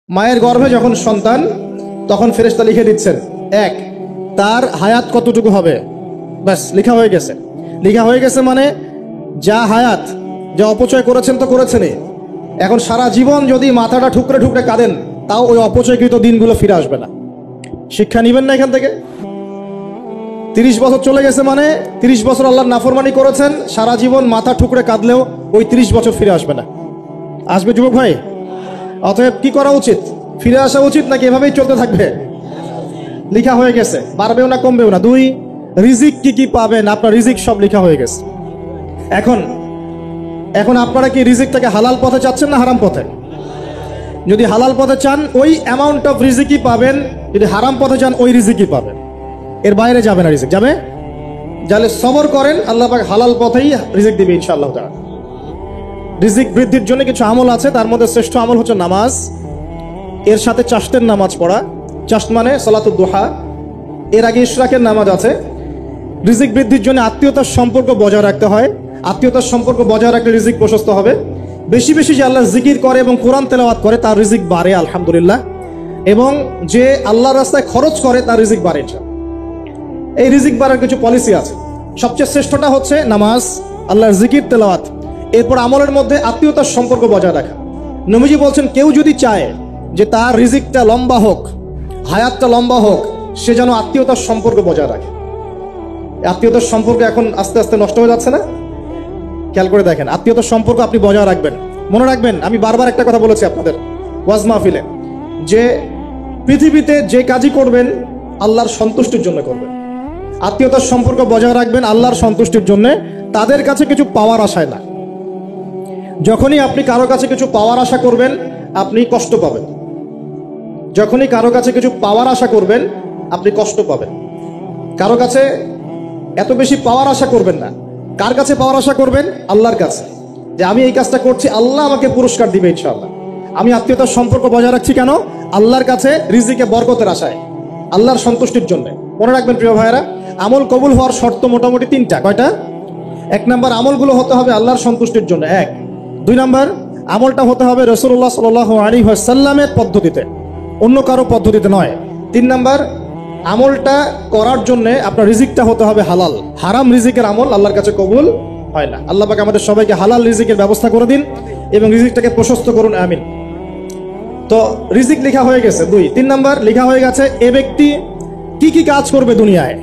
মায়ের গর্ভে যখন সন্তান, তখন ফেরেশতা লিখে দিচ্ছেন এক, তার হায়াত কতটুকু হবে, ব্যাস লেখা হয়ে গেছে। লেখা হয়ে গেছে মানে যা হায়াত, যা অপচয় করেছেন তো করেছেনই। এখন সারা জীবন যদি মাথাটা ঠুকরে ঠুকরে কাঁদেন, তাও ওই অপচয়কৃত দিনগুলো ফিরে আসবে না। শিক্ষা নিবেন না এখান থেকে? 30 বছর চলে গেছে মানে 30 বছর আল্লাহর নাফরমানি করেছেন, সারা জীবন মাথা ঠুকরে কাঁদলেও ওই 30 বছর ফিরে আসবে না। আসবে যুবক ভাই? অতএব কি করা উচিত? ফিরে আসা উচিত নাকি এভাবেই চলতে থাকবে? লেখা হয়ে গেছে, বাড়বেও না কমবেও না। 2, রিজিক কি কি পাবেন, আপনার রিজিক সব লেখা হয়ে গেছে। এখন আপনারা কি রিজিকটাকে হালাল পথে চাচ্ছেন না হারাম পথে? যদি হালাল পথে চান ওই অ্যামাউন্ট অফ রিজিকই পাবেন, যদি হারাম পথে চান ওই রিজিকই পাবেন, এর বাইরে যাবে না রিজিক। যাবে? যাহলে সবর করেন, আল্লাহ পাক হালাল পথেই রিজিক দিবে ইনশাআল্লাহ তাআলা। রিজিক বৃদ্ধির জন্য কিছু আমল আছে, তার মধ্যে শ্রেষ্ঠ আমল হচ্ছে নামাজ, এর সাথে চাশতের নামাজ পড়া। চাশত মানে সালাতুদ দুহা, এর আগে ইশরাকের নামাজ আছে। রিজিক বৃদ্ধির জন্য আত্মীয়তার সম্পর্ক বজায় রাখতে হয়, আত্মীয়তার সম্পর্ক বজায় রাখলে রিজিক প্রশস্ত হবে। বেশি বেশি যে আল্লাহর জিকির করে এবং কোরআন তেলাওয়াত করে তার রিজিক বাড়ে আলহামদুলিল্লাহ, এবং যে আল্লাহর রাস্তায় খরচ করে তার রিজিক বাড়ে। এই রিজিক বাড়ার কিছু পলিসি আছে। সবচেয়ে শ্রেষ্ঠটা হচ্ছে নামাজ, আল্লাহর জিকির তেলাওয়াত, এরপর আমলের মধ্যে আত্মীয়তার সম্পর্ক বজায় রাখা। নবীজি বলছেন কেউ যদি চায় যে তার রিজিকটা লম্বা হোক, হায়াতটা লম্বা হোক, সে যেন আত্মীয়তার সম্পর্ক বজায় রাখে। আত্মীয়তার সম্পর্ক এখন আস্তে আস্তে নষ্ট হয়ে যাচ্ছে না? খেয়াল করে দেখেন, আত্মীয়তার সম্পর্ক আপনি বজায় রাখবেন। মনে রাখবেন, আমি বারবার একটা কথা বলেছি আপনাদের ওয়াজ মাহফিলে, যে পৃথিবীতে যে কাজই করবেন আল্লাহর সন্তুষ্টির জন্য করবেন। আত্মীয়তার সম্পর্ক বজায় রাখবেন আল্লাহর সন্তুষ্টির জন্য, তাদের কাছে কিছু পাওয়ার আশায় না। যখনই আপনি কারো কাছে কিছু পাওয়ার আশা করবেন আপনি কষ্ট পাবেন। যখনই কারো কাছে কিছু পাওয়ার আশা করবেন আপনি কষ্ট পাবেন। কারো কাছে এত বেশি পাওয়ার আশা করবেন না। কার কাছে পাওয়ার আশা করবেন? আল্লাহর কাছে, যে আমি এই কাজটা করছি, আল্লাহ আমাকে পুরস্কার দিবে ইনশাআল্লাহ। আমি আত্মীয়তার সম্পর্ক বজায় রাখছি কেন? আল্লাহর কাছে রিজিকে বরকতের আশায়, আল্লাহর সন্তুষ্টির জন্য। মনে রাখবেন প্রিয় ভাইয়েরা, আমল কবুল হওয়ার শর্ত মোটামুটি 3টা। কয়টা? 1 নাম্বার, আমলগুলো হতে হবে আল্লাহর সন্তুষ্টির জন্য। 1। 2 নাম্বার, আমলটা হতে হবে রাসূলুল্লাহ সাল্লাল্লাহু আলাইহি ওয়াসাল্লামের পদ্ধতিতে, অন্য কারো পদ্ধতিতে নয়। 3 নাম্বার, আমলটা করার জন্য আপনার রিজিকটা হতে হবে হালাল। হারাম রিজিকের আমল আল্লাহর কাছে কবুল হয় না। আল্লাহ পাক আমাদের সবাইকে হালাল রিজিকের ব্যবস্থা করে দিন এবং রিজিকটাকে প্রশস্ত করুন, আমিন। তো রিজিক লেখা হয়ে গেছে। 2। 3 নাম্বার, লেখা হয়ে গেছে এ ব্যক্তি কি কি কাজ করবে দুনিয়ায়,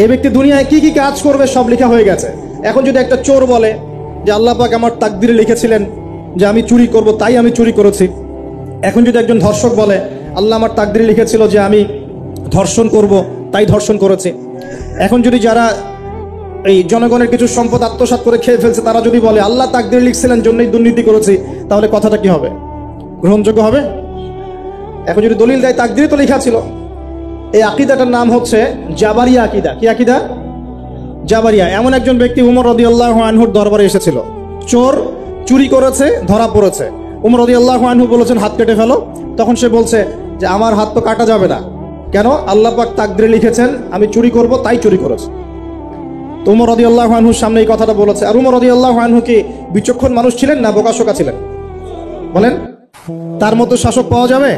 এ ব্যক্তি দুনিয়ায় কি কি কাজ করবে সব লেখা হয়ে গেছে। এখন যদি একটা চোর বলে যে আল্লাহ পাক আমার তাকদিরে লিখেছিলেন যে আমি চুরি করব, তাই আমি চুরি করেছি। এখন যদি একজন ধর্ষক বলে আল্লাহ আমার তাকদিরে লিখেছিল যে আমি ধর্ষণ করব, তাই ধর্ষণ করেছে। এখন যদি যারা এই জনগণের কিছু সম্পদ আত্মসাৎ করে খেয়ে ফেলছে তারা যদি বলে আল্লাহ তাকদিরে লিখছিলেন জন্যই দুর্নীতি করেছি, তাহলে কথাটা কি হবে? গ্রহণযোগ্য হবে? এখন যদি দলিল দেয় তাকদিরে তো লেখা ছিল। এই আকীদাটার নাম হচ্ছে জাবারিয়া আকীদা। কি আকীদা? জাবারিয়া। এমন একজন ব্যক্তি উমর রাদিয়াল্লাহু আনহুর দরবারে এসেছিল, চোর চুরি করেছে, ধরা পড়েছে। উমর রাদিয়াল্লাহু আনহু বলেছেন হাত কেটে ফেলো। তখন সে বলছে যে আমার হাত তো কাটা যাবে না। কেন? আল্লাহ পাক তাকদিরে লিখেছেন আমি চুরি করব, তাই চুরি করেছে। তো উমর রাদিয়াল্লাহু আনহুর সামনে এই কথাটা বলেছে। আর উমর রাদিয়াল্লাহু আনহু কি বিচক্ষণ মানুষ ছিলেন না বোকাশোকা ছিলেন? বলেন, তার মতো শাসক পাওয়া যাবে?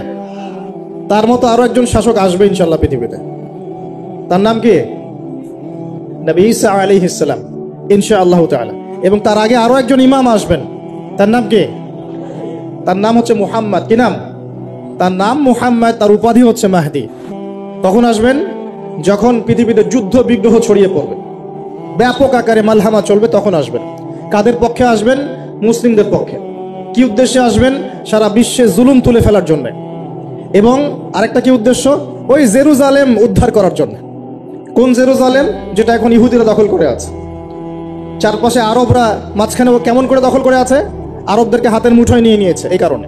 তার মতো আরো একজন শাসক আসবে ইনশাআল্লাহ পৃথিবীতে। তার নাম কি? নবী ঈসা আলাইহিস সালাম ইনশাআল্লাহ তাআলা। এবং তার আগে আরো একজন ইমাম আসবেন। তার নাম কি? তার নাম হচ্ছে মুহাম্মদ। কি নাম? তার নাম মুহাম্মদ, তার উপাধি হচ্ছে মাহদি। কখন আসবেন? যখন পৃথিবীতে যুদ্ধ বিগ্রহ ছড়িয়ে পড়বে, ব্যাপক আকারে মালহামা চলবে, তখন আসবেন। কাদের পক্ষে আসবেন? মুসলিমদের পক্ষে। কি উদ্দেশ্যে আসবেন? সারা বিশ্বে জুলুম তুলে ফেলার জন্য। এবং আরেকটা কি উদ্দেশ্য? ওই জেরুজালেম উদ্ধার করার জন্য। কোন জেরুজালেম? যেটা এখন ইহুদিরা দখল করে আছে। চারপাশে আরবরা মাঝখানে কেমন করে দখল করে আছে? আরবদেরকে হাতের মুঠোয় নিয়ে নিয়েছে। এই কারণে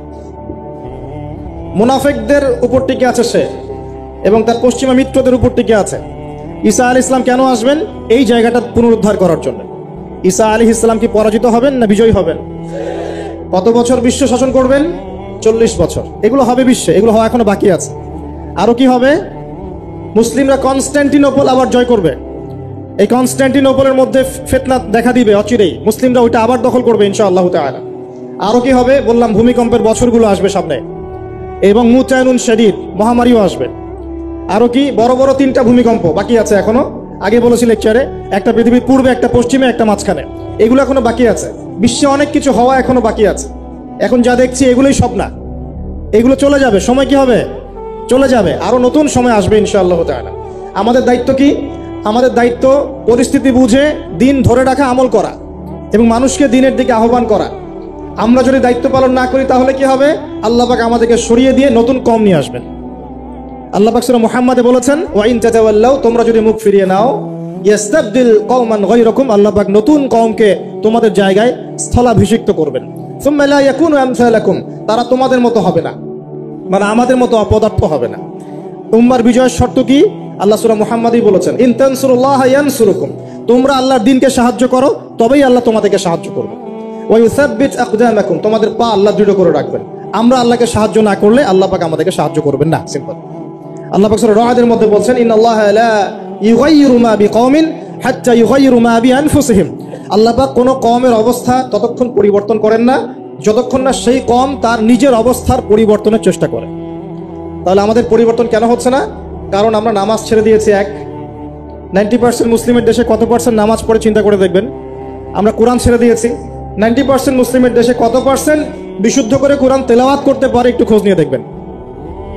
মুনাফিকদের উপর টিকে আছে সে, এবং তার পশ্চিমা মিত্রদের উপর টিকে আছে। ঈসা আলাইহিস সালাম কেন আসবেন? এই জায়গাটা পুনরুদ্ধার করার জন্য। ঈসা আলাইহিস সালাম কি পরাজিত হবেন না বিজয়ী হবেন? কত বছর বিশ্ব শাসন করবেন? 40 বছর। এগুলো হবে বিশ্বে, এগুলো হওয়া এখনো বাকি আছে। আরো কি হবে? মুসলিমরা কনস্ট্যান্টিনোপল আবার জয় করবে। এই কনস্ট্যান্টিনোপলের মধ্যে ফিতনা দেখা দিবে অচিরেই, মুসলিমরা ওইটা আবার দখল করবে ইনশাআল্লাহ তাআলা। আরো কি হবে? বললাম ভূমিকম্পের বছরগুলো আসবে সামনে। এবং মুতায়নুন শাদীদ, মহামারীও আসবে। আরো কি বড় বড় 3টা ভূমিকম্প বাকি আছে এখনো। আগে বলেছি লেকচারে, একটা পৃথিবীর পূর্বে, একটা পশ্চিমে, একটা মাঝখানে। এগুলো এখনো বাকি আছে। বিশ্বে অনেক কিছু হওয়া এখনো বাকি আছে। এখন যা দেখছি এগুলোই সব না, এগুলো চলে যাবে। সময় কি হবে? চলে যাবে। আরো নতুন সময় আসবে ইনশাআল্লাহ তাআলা। আমাদের দায়িত্ব কি? আমাদের দায়িত্ব পরিস্থিতি বুঝে দিন ধরে রাখা, আমল করা এবং মানুষকে দিনের দিকে আহ্বান করা। আমরা যদি দায়িত্ব পালন না করি তাহলে কি হবে? আল্লাহ পাক আমাদেরকে সরিয়ে দিয়ে নতুন কওম নিয়ে আসবেন। আল্লাহ পাক সূরা মুহাম্মাদে বলেছেন, ওয়া ইন তাতাওয়াল্লাউ, তোমরা যদি মুখ ফিরিয়ে নাও, ইয়াস্তাবদিল কওমান গায়রাকুম, আল্লাহ পাক নতুন কওমকে তোমাদের জায়গায় স্থলাভিষিক্ত করবেন। সুম্মা লা ইয়াকুনু আমসালাকুম, তারা তোমাদের মতো হবে না, মানে আমাদের মতো অপদার্থ হবে না। উম্মার বিজয়ের শর্ত কি? আল্লাহ সূরা মুহাম্মাদেই বলেছেন, ইন তানসুরুল্লাহ ইয়ানসুরুকুম, তোমরা আল্লাহর দ্বীনকে সাহায্য করো তবেই আল্লাহ তোমাদেরকে সাহায্য করবে। ওয়া ইউসাব্বিত আকদামাকুম, তোমাদের পা আল্লাহ দৃঢ় করে রাখবেন। আমরা আল্লাহকে সাহায্য না করলে আল্লাহ পাক আমাদেরকে সাহায্য করবেন না। সিম্পল। আল্লাহ পাক সূরা রা'দের মধ্যে বলছেন, ইন্নাল্লাহা লা ইউগাইয়িরু মা বিকওমিন হাত্তা ইউগাইয়িরু মা বিআনফুসিহিম, আল্লাহ পাক কোন কওমের অবস্থা ততক্ষণ পরিবর্তন করেন না যতক্ষণ না সেই কওম তার নিজের অবস্থার পরিবর্তনের চেষ্টা করে। তাহলে আমাদের পরিবর্তন কেন হচ্ছে না? কারণ আমরা নামাজ ছেড়ে দিয়েছি। 90% মুসলিমের দেশে কত পার্সেন্ট নামাজ পড়ে চিন্তা করে দেখবেন। আমরা কোরআন ছেড়ে দিয়েছি। 90% মুসলিমের দেশে কত পার্সেন্ট বিশুদ্ধ করে কোরআন তেলাওয়াত করতে পারে? একটু খোঁজ নিয়ে দেখবেন।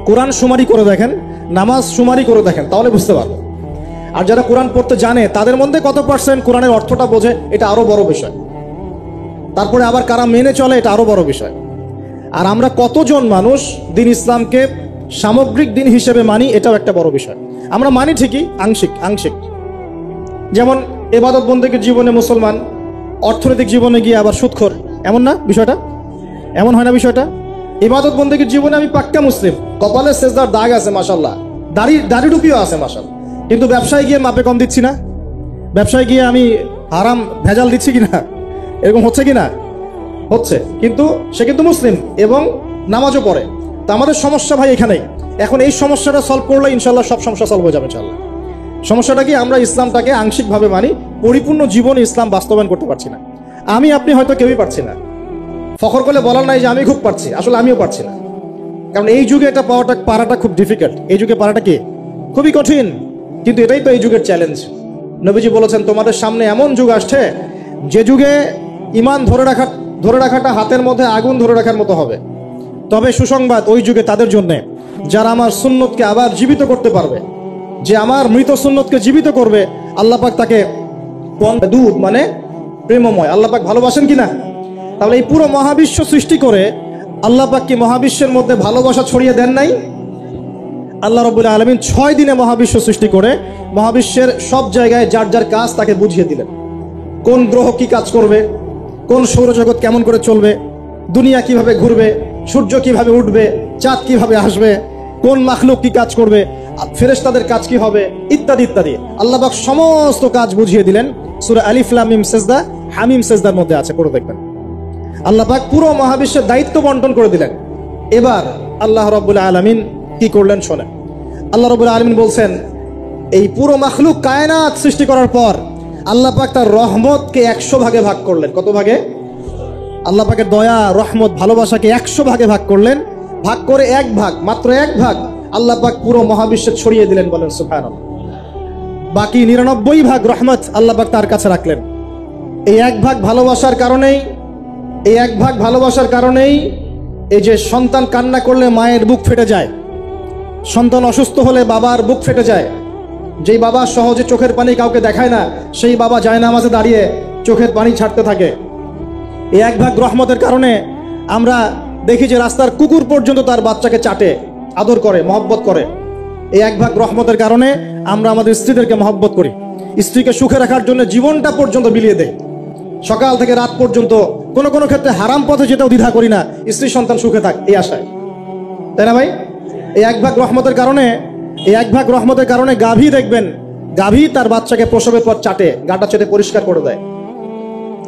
কোরআন শুমারি করে দেখেন, নামাজ শুমারি করে দেখেন, তাহলে বুঝতে পারবেন। আর যারা কোরআন পড়তে জানে তাদের মধ্যে কত পার্সেন্ট কোরআনের অর্থটা বোঝে? এটা আরো বড় বিষয়। তারপরে আবার কারা মেনে চলে, এটা আরো বড় বিষয়। আর আমরা কতজন মানুষ দিন ইসলামকে সামগ্রিক দিন হিসেবে মানি, এটাও একটা বড় বিষয়। আমরা মানি ঠিকই, আংশিক আংশিক। যেমন ইবাদত বন্দেগীর জীবনে মুসলমান, অর্থনৈতিক জীবনে গিয়ে আবার সুদখোর, এমন না বিষয়টা? এমন হয় না বিষয়টা? ইবাদত বন্দেগীর জীবনে আমি পাক্কা মুসলিম, কপালে সেজদার দাগ আছে মাশাআল্লাহ, দাড়ি টুপিও আছে মাশাআল্লাহ, কিন্তু ব্যবসায় গিয়ে মাপে কম দিচ্ছি না, ব্যবসায় গিয়ে আমি হারাম ভেজাল দিচ্ছি কিনা, এরকম হচ্ছে কিনা? হচ্ছে। কিন্তু সে কিন্তু মুসলিম এবং নামাজও পড়ে। তা আমাদের সমস্যা ভাই এখানেই। এখন এই সমস্যাটা সলভ করলে ইনশাল্লাহ সব সমস্যা সলভ হয়ে যাবে ইনশাল্লাহ। সমস্যাটা কি? আমরা ইসলামটাকে আংশিকভাবে মানি, পরিপূর্ণ জীবনে ইসলাম বাস্তবায়ন করতে পারছি না। আমি আপনি হয়তো কেউই পারছি না। ফখর করলে বলার নাই যে আমি খুব পারছি, আসলে আমিও পারছি না। কারণ এই যুগে এটা পারাটা খুব ডিফিকাল্ট। এই যুগে পারাটা কি? খুবই কঠিন। কিন্তু এটাই তো এই যুগের চ্যালেঞ্জ। নবীজি বলেছেন, তোমাদের সামনে এমন যুগ আসছে যে যুগে ঈমান ধরে রাখাটা হাতের মধ্যে আগুন ধরে রাখার মতো হবে। তবে সুসংবাদ ওই যুগে তাদের জন্য যারা আমার সুন্নতকে আবার জীবিত করতে পারবে। যে আমার মৃত সুন্নতকে জীবিত করবে, আল্লাহ পাক তাকে দুধ মানে প্রেমময়। আল্লাহ পাক ভালোবাসেন কিনা? তাহলে এই পুরো মহাবিশ্ব সৃষ্টি করে আল্লাহ পাক কি মহাবিশ্বের মধ্যে ভালোবাসা ছড়িয়ে দেন নাই? আল্লাহ রাব্বুল আলামিন 6 দিনে মহাবিশ্ব সৃষ্টি করে মহাবিশ্বের সব জায়গায় যার যার কাজ তাকে বুঝিয়ে দিলেন। কোন গ্রহ কি কাজ করবে, কোন সৌরজগৎ কেমন করে চলবে, দুনিয়া কিভাবে ঘুরবে, সূর্য কিভাবে উঠবে, চাঁদ কিভাবে আসবে, কোন মাখলুক কি কাজ করবে, ফেরেশতাদের কাজ কি হবে, ইত্যাদি ইত্যাদি। আল্লাহ পাক সমস্ত কাজ বুঝিয়ে দিলেন। সূরা আলিফ লাম মিম সিজদা, হামিম সিজদার মধ্যে আছে, পড়ে দেখবেন। আল্লাহ পাক পুরো মহাবিশ্বের দায়িত্ব বন্টন করে দিলেন। এবার আল্লাহ রাব্বুল আলামিন কি করলেন শোনেন। আল্লাহ রাব্বুল আলামিন বলছেন, এই পুরো মাখলুক কায়নাত সৃষ্টি করার পর আল্লাহ পাক তার রহমতকে 100 ভাগে ভাগ করলেন। কত ভাগে? আল্লাহ পাকের দয়া, রহমত, ভালোবাসাকে 100 ভাগে ভাগ করলেন। ভাগ করে 1 ভাগ, মাত্র 1 ভাগ আল্লাহ পাক পুরো মহাবিশ্বে ছড়িয়ে দিলেন। বলেন সুবহানাল্লাহ। বাকি 99 ভাগ রহমত আল্লাহ পাক তার কাছে রাখলেন। এই 1 ভাগ ভালোবাসার কারণেই, এই যে সন্তান কান্না করলে মায়ের বুক ফেটে যায়, সন্তান অসুস্থ হলে বাবার বুক ফেটে যায়, যেই বাবা সহজে চোখের পানি কাউকে দেখায় না, সেই বাবা জায়নামাজে দাঁড়িয়ে চোখের পানি ছাড়তে থাকে। এই 1 ভাগ রহমতের কারণে আমরা দেখি যে রাস্তার কুকুর পর্যন্ত তার বাচ্চাকে চাটে, আদর করে, মহব্বত করে। এই 1 ভাগ রহমতের কারণে আমরা আমাদের স্ত্রীদেরকে মহব্বত করি, স্ত্রীকে সুখে রাখার জন্য জীবনটা পর্যন্ত বিলিয়ে দেয়। সকাল থেকে রাত পর্যন্ত কোনো কোনো ক্ষেত্রে হারাম পথে যেতেও দ্বিধা করি না, স্ত্রী সন্তান সুখে থাক এই আশায়, তাই না ভাই? এই 1 ভাগ রহমতের কারণে গাভী দেখবেন, গাভী তার বাচ্চাকে প্রসবের পর চাটে, গাটা চেটে পরিষ্কার করে দেয়।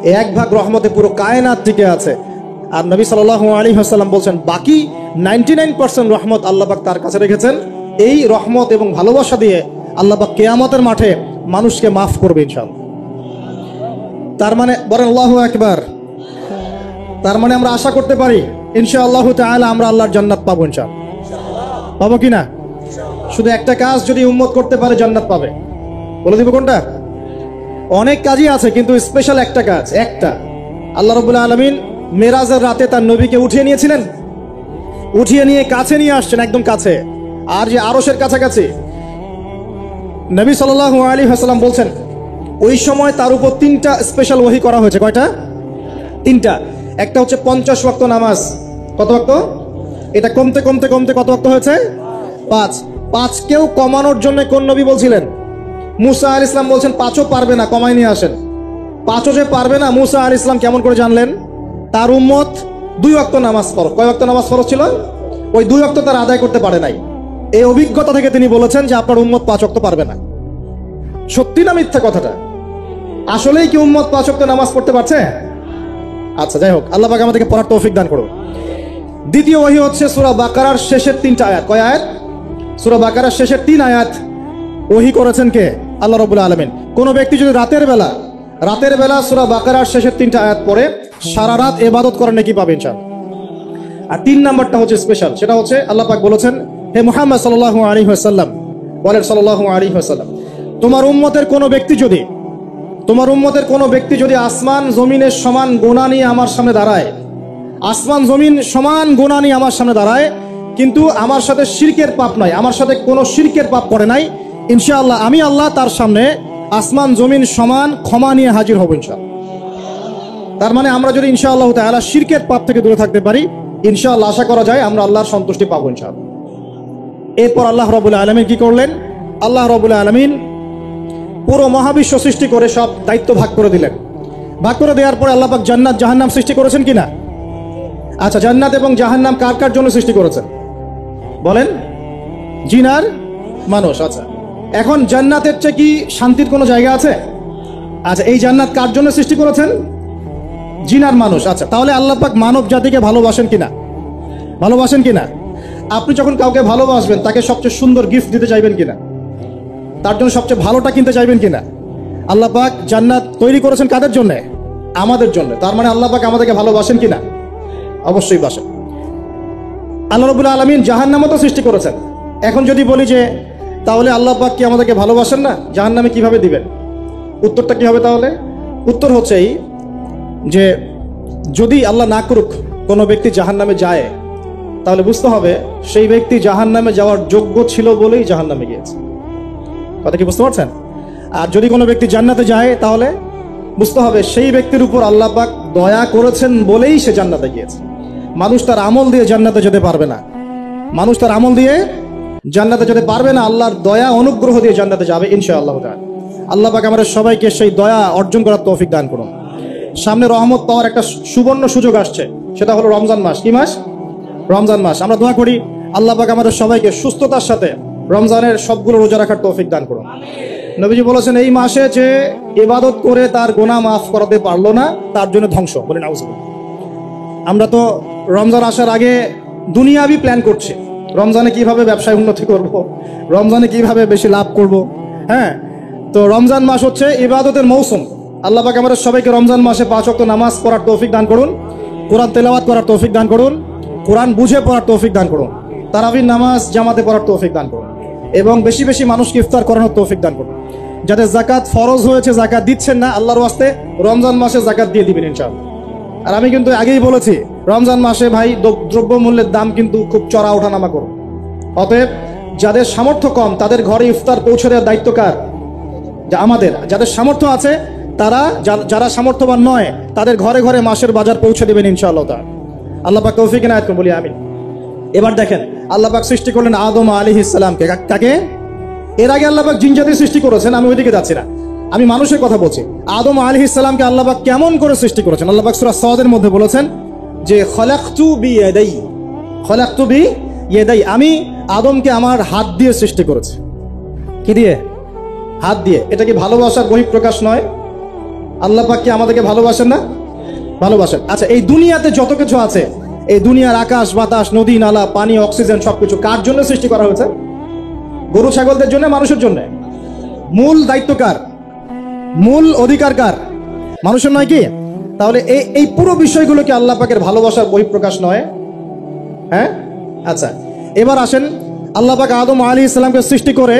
এই 1 ভাগ রহমতে পুরো কায়নাত টিকে আছে। আর নবী সাল্লাল্লাহু আলাইহি ওয়াসাল্লাম বলছেন, বাকি 99% রহমত আল্লাহ পাক তার কাছে রেখেছেন। এই রহমত এবং ভালোবাসা দিয়ে আল্লাহ পাক কিয়ামতের মাঠে মানুষকে মাফ করবে ইনশাআল্লাহ। তার মানে বলেন আল্লাহু আকবার। তার মানে আমরা আশা করতে পারি ইনশাআল্লাহু তাআলা আমরা আল্লাহর জান্নাত পাবো ইনশাআল্লাহ। পাবো কিনা? শুধু একটা কাজ যদি উম্মত করতে পারে জান্নাত পাবে। বলে দিব কোনটা? অনেক কাজই আছে, কিন্তু স্পেশাল একটা কাজ, একটা। আল্লাহ রাব্বুল আলামিন মেরাজের রাতে তার নবীকে উঠিয়ে নিয়েছিলেন, উঠিয়ে নিয়ে কাছে নিয়ে আসছেন, একদম কাছে, আর যে আরশের কাছাকাছি। নবী সাল্লাল্লাহু আলাইহি ওয়াসাল্লাম বলছেন ওই সময় তার উপর 3টা স্পেশাল ওহী করা হয়েছে। কয়টা? 3টা। একটা হচ্ছে 50 ওয়াক্ত নামাজ। কত ওয়াক্ত? এটা কমতে কমতে কমতে কত ওয়াক্ত হয়েছে? 5। 5কেও কমানোর জন্য কোন নবী বলছিলেন? মুসা আলাইহিস সালাম বলছেন 5ও পারবে না, কমাই নিয়ে আসেন। 5ও যে পারবে না, মুসা আলাইহিস সালাম কেমন করে জানলেন? তার উম্মত 2 ওয়াক্ত নামাজ ফরজ। কয় ওয়াক্ত নামাজ ফরজ ছিল? ওই 2 ওয়াক্ত তার আদায় করতে পারে নাই। এই অভিজ্ঞতা থেকে তিনি বলেছেন যে আপনার উম্মত 5 ওয়াক্ত পারবে না। সত্যি না মিথ্যা কথাটা? আসলেই কি উম্মত 5 ওয়াক্ত নামাজ পড়তে পারছে? আচ্ছা, যাই হোক, আল্লাহ পাক আমাদেরকে পড়ার তৌফিক দান করুন। দ্বিতীয় ওহী হচ্ছে সূরা বাকারার শেষের 3টা আয়াত। কয় আয়াত? সূরা বাকারার শেষের 3 আয়াত ওহী করেছেন কে? আল্লাহ রাব্বুল আলামিন। কোন ব্যক্তি যদি রাতের বেলা সূরা বাকারার শেষের 3টা আয়াত পড়ে সারা রাত ইবাদত করেন, নাকি পাবে ইনশাআল্লাহ। আর 3 নাম্বারটা হচ্ছে স্পেশাল, সেটা হচ্ছে আল্লাহ পাক বলেছেন, হে মুহাম্মদ সাল্লাল্লাহু আলাইহি ওয়াসাল্লাম, বলেন সাল্লাল্লাহু আলাইহি ওয়াসাল্লাম, তোমার উম্মতের কোনো ব্যক্তি যদি আসমান জমিনের সমান গুনাহ নিয়ে আমার সামনে দাঁড়ায়, আসমান জমিন সমান গুনাহ নিয়ে আমার সামনে দাঁড়ায়, কিন্তু আমার সাথে শিরকের পাপ নাই, আমার সাথে কোনো শিরকের পাপ করে নাই, ইনশাআল্লাহ আমি আল্লাহ তার সামনে আসমান জমিন সমান ক্ষমা নিয়ে হাজির হব ইনশাআল্লাহ। তার মানে আমরা যদি ইনশাআল্লাহ তাআলা শিরকের পাপ থেকে দূরে থাকতে পারি, ইনশাআল্লাহ আশা করা যায় আমরা আল্লাহর সন্তুষ্টি পাবো ইনশাআল্লাহ। এরপর আল্লাহ রাব্বুল আলামিন কি করলেন? আল্লাহ রাব্বুল আলামিন পুরো মহাবিশ্ব সৃষ্টি করে সব দায়িত্ব ভাগ করে দিলেন। ভাগ করে দেওয়ার পরে আল্লাহ পাক জান্নাত জাহান্নাম সৃষ্টি করেছেন কিনা? আচ্ছা, জান্নাত এবং জাহান্নাম কার কার জন্য সৃষ্টি করেছেন বলেন? জিন আর মানুষ। আচ্ছা, এখন জান্নাতের চেয়ে কি শান্তির কোনো জায়গা আছে? আচ্ছা, এই জান্নাত কার জন্য সৃষ্টি করেছেন? জিন আর মানুষ। আচ্ছা, তাহলে আল্লাহ পাক মানব জাতিকে ভালোবাসেন কিনা? ভালোবাসেন কিনা? আপনি যখন কাউকে ভালোবাসবেন, তাকে সবচেয়ে সুন্দর গিফট দিতে চাইবেন কিনা? তার জন্য সবচেয়ে ভালোটা কিনতে চাইবেন কিনা? আল্লাহ পাক জান্নাত তৈরি করেছেন কাদের জন্য? আমাদের জন্য। তার মানে আল্লাহ পাক আমাদেরকে ভালোবাসেন কিনা? অবশ্যই বাসেন। আল্লাহ রাব্বুল আলামিন জাহান্নামও তো সৃষ্টি করেছেন। এখন যদি বলি যে তাহলে আল্লাহ পাক কি আমাদেরকে ভালোবাসেন না, জাহান্নামে কিভাবে দিবেন? উত্তরটা কি হবে তাহলে? উত্তর হচ্ছে এই যে যদি আল্লাহ না করুক কোনো ব্যক্তি জাহান্নামে যায়, তাহলে বুঝতে হবে সেই ব্যক্তি জাহান্নামে যাওয়ার যোগ্য ছিল বলেই জাহান্নামে গিয়েছে। কথা কি বুঝতে পারছেন? আর যদি কোনো ব্যক্তি জান্নাতে যায়, তাহলে বুঝতে হবে সেই ব্যক্তির উপর আল্লাহ পাক দয়া করেছেন বলেই সে জান্নাতে গিয়েছে। মানুষ তার আমল দিয়ে জান্নাতে যেতে পারবে না, মানুষ তার আমল দিয়ে জান্নাতে যেতে পারবে না, আল্লাহর দয়া অনুগ্রহ দিয়ে জান্নাতে যাবে ইনশাআল্লাহ তাআলা। আল্লাহ পাক আমাদের সবাইকে সেই দয়া অর্জন করার তৌফিক দান করুন। সামনে রহমত পাওয়ার একটা সুবর্ণ সুযোগ আসছে, সেটা হলো রমজান মাস। কি মাস? রমজান মাস। আমরা দোয়া করি আল্লাহ পাক আমাদের সবাইকে সুস্থতার সাথে রমজানের সবগুলো রোজা রাখার তৌফিক দান করুন। নবীজি বলেছেন এই মাসে যে ইবাদত করে তার গুনাহ মাফ করাতে পারলো না, তার জন্য ধ্বংস। বলেন নাউজুবিল্লাহ। আমরা তো রমজান আসার আগে দুনিয়াবি প্ল্যান করছি, রমজানে কিভাবে ব্যবসায় উন্নতি করব, রমজানে কিভাবে বেশি লাভ করব। হ্যাঁ, তো রমজান মাস হচ্ছে ইবাদতের মৌসুম। আল্লাহ পাক আমাদের সবাইকে রমজান মাসে 5 ওয়াক্ত নামাজ পড়ার তৌফিক দান করুন, কোরআন তেলাওয়াত করার তৌফিক দান করুন, কোরআন বুঝে পড়ার তৌফিক দান করুন, তারাবির নামাজ জামাতে পড়ার তৌফিক দান করুন, এবং বেশি বেশি মানুষকে ইফতার করানোর তৌফিক দান করুন। যাদের যাকাত ফরজ হয়েছে, যাকাত দিচ্ছেন না, আল্লাহর ওয়াস্তে রমজান মাসে যাকাত দিয়ে দিবেন ইনশাআল্লাহ। আর আমি কিন্তু আগেই বলেছি, রমজান মাসে ভাই দ্রব্যমূল্যের দাম কিন্তু খুব চড়া ওঠানামা করুন। অতএব যাদের সামর্থ্য কম, তাদের ঘরে ইফতার পৌঁছে দেওয়ার দায়িত্ব কার? আমাদের। যাদের সামর্থ্য আছে তারা, যারা সামর্থ্যবান নয়, তাদের ঘরে ঘরে মাসের বাজার পৌঁছে দেবেন ইনশাআল্লাহ তাআলা। আল্লাহ পাক তৌফিক এনায়েত করুন, বলি আমিন। এবার দেখেন, আল্লাহ পাক সৃষ্টি করলেন আদম আলাইহিস সালামকে। কাকে? এর আগে আল্লাহ পাক জিন জাতি সৃষ্টি করেছেন, আমি ওইদিকে যাচ্ছি না, আমি মানুষের কথা বলছি। আদম আলাইহিস সালামকে আল্লাহ পাক কেমন করে সৃষ্টি করেছেন? আল্লাহ পাক সূরা সাদের মধ্যে বলেছেন যে খলাকতু বিয়াদাই, আমি আদমকে আমার হাত দিয়ে সৃষ্টি করেছি। কি দিয়ে? হাত দিয়ে। এটা কি ভালোবাসার বহিঃপ্রকাশ নয়? আল্লাহ পাক কি আমাদেরকে ভালোবাসেন না? ভালোবাসেন। আচ্ছা, এই দুনিয়াতে যত কিছু আছে, এই দুনিয়ার আকাশ বাতাস নদী নালা পানি অক্সিজেন সবকিছু কার জন্য সৃষ্টি করা হয়েছে? গরু ছাগলদের জন্য, মানুষের জন্য? মূল দায়িত্ব কার? মূল অধিকার কার? মানুষের নয় কি? তাহলে এই পুরো বিষয়গুলো কি আল্লাহ পাকের ভালোবাসার বহিঃপ্রকাশ নয়? হ্যাঁ। আচ্ছা, এবার আসেন, আল্লাহ পাক আদম আলাইহিস সালামকে সৃষ্টি করে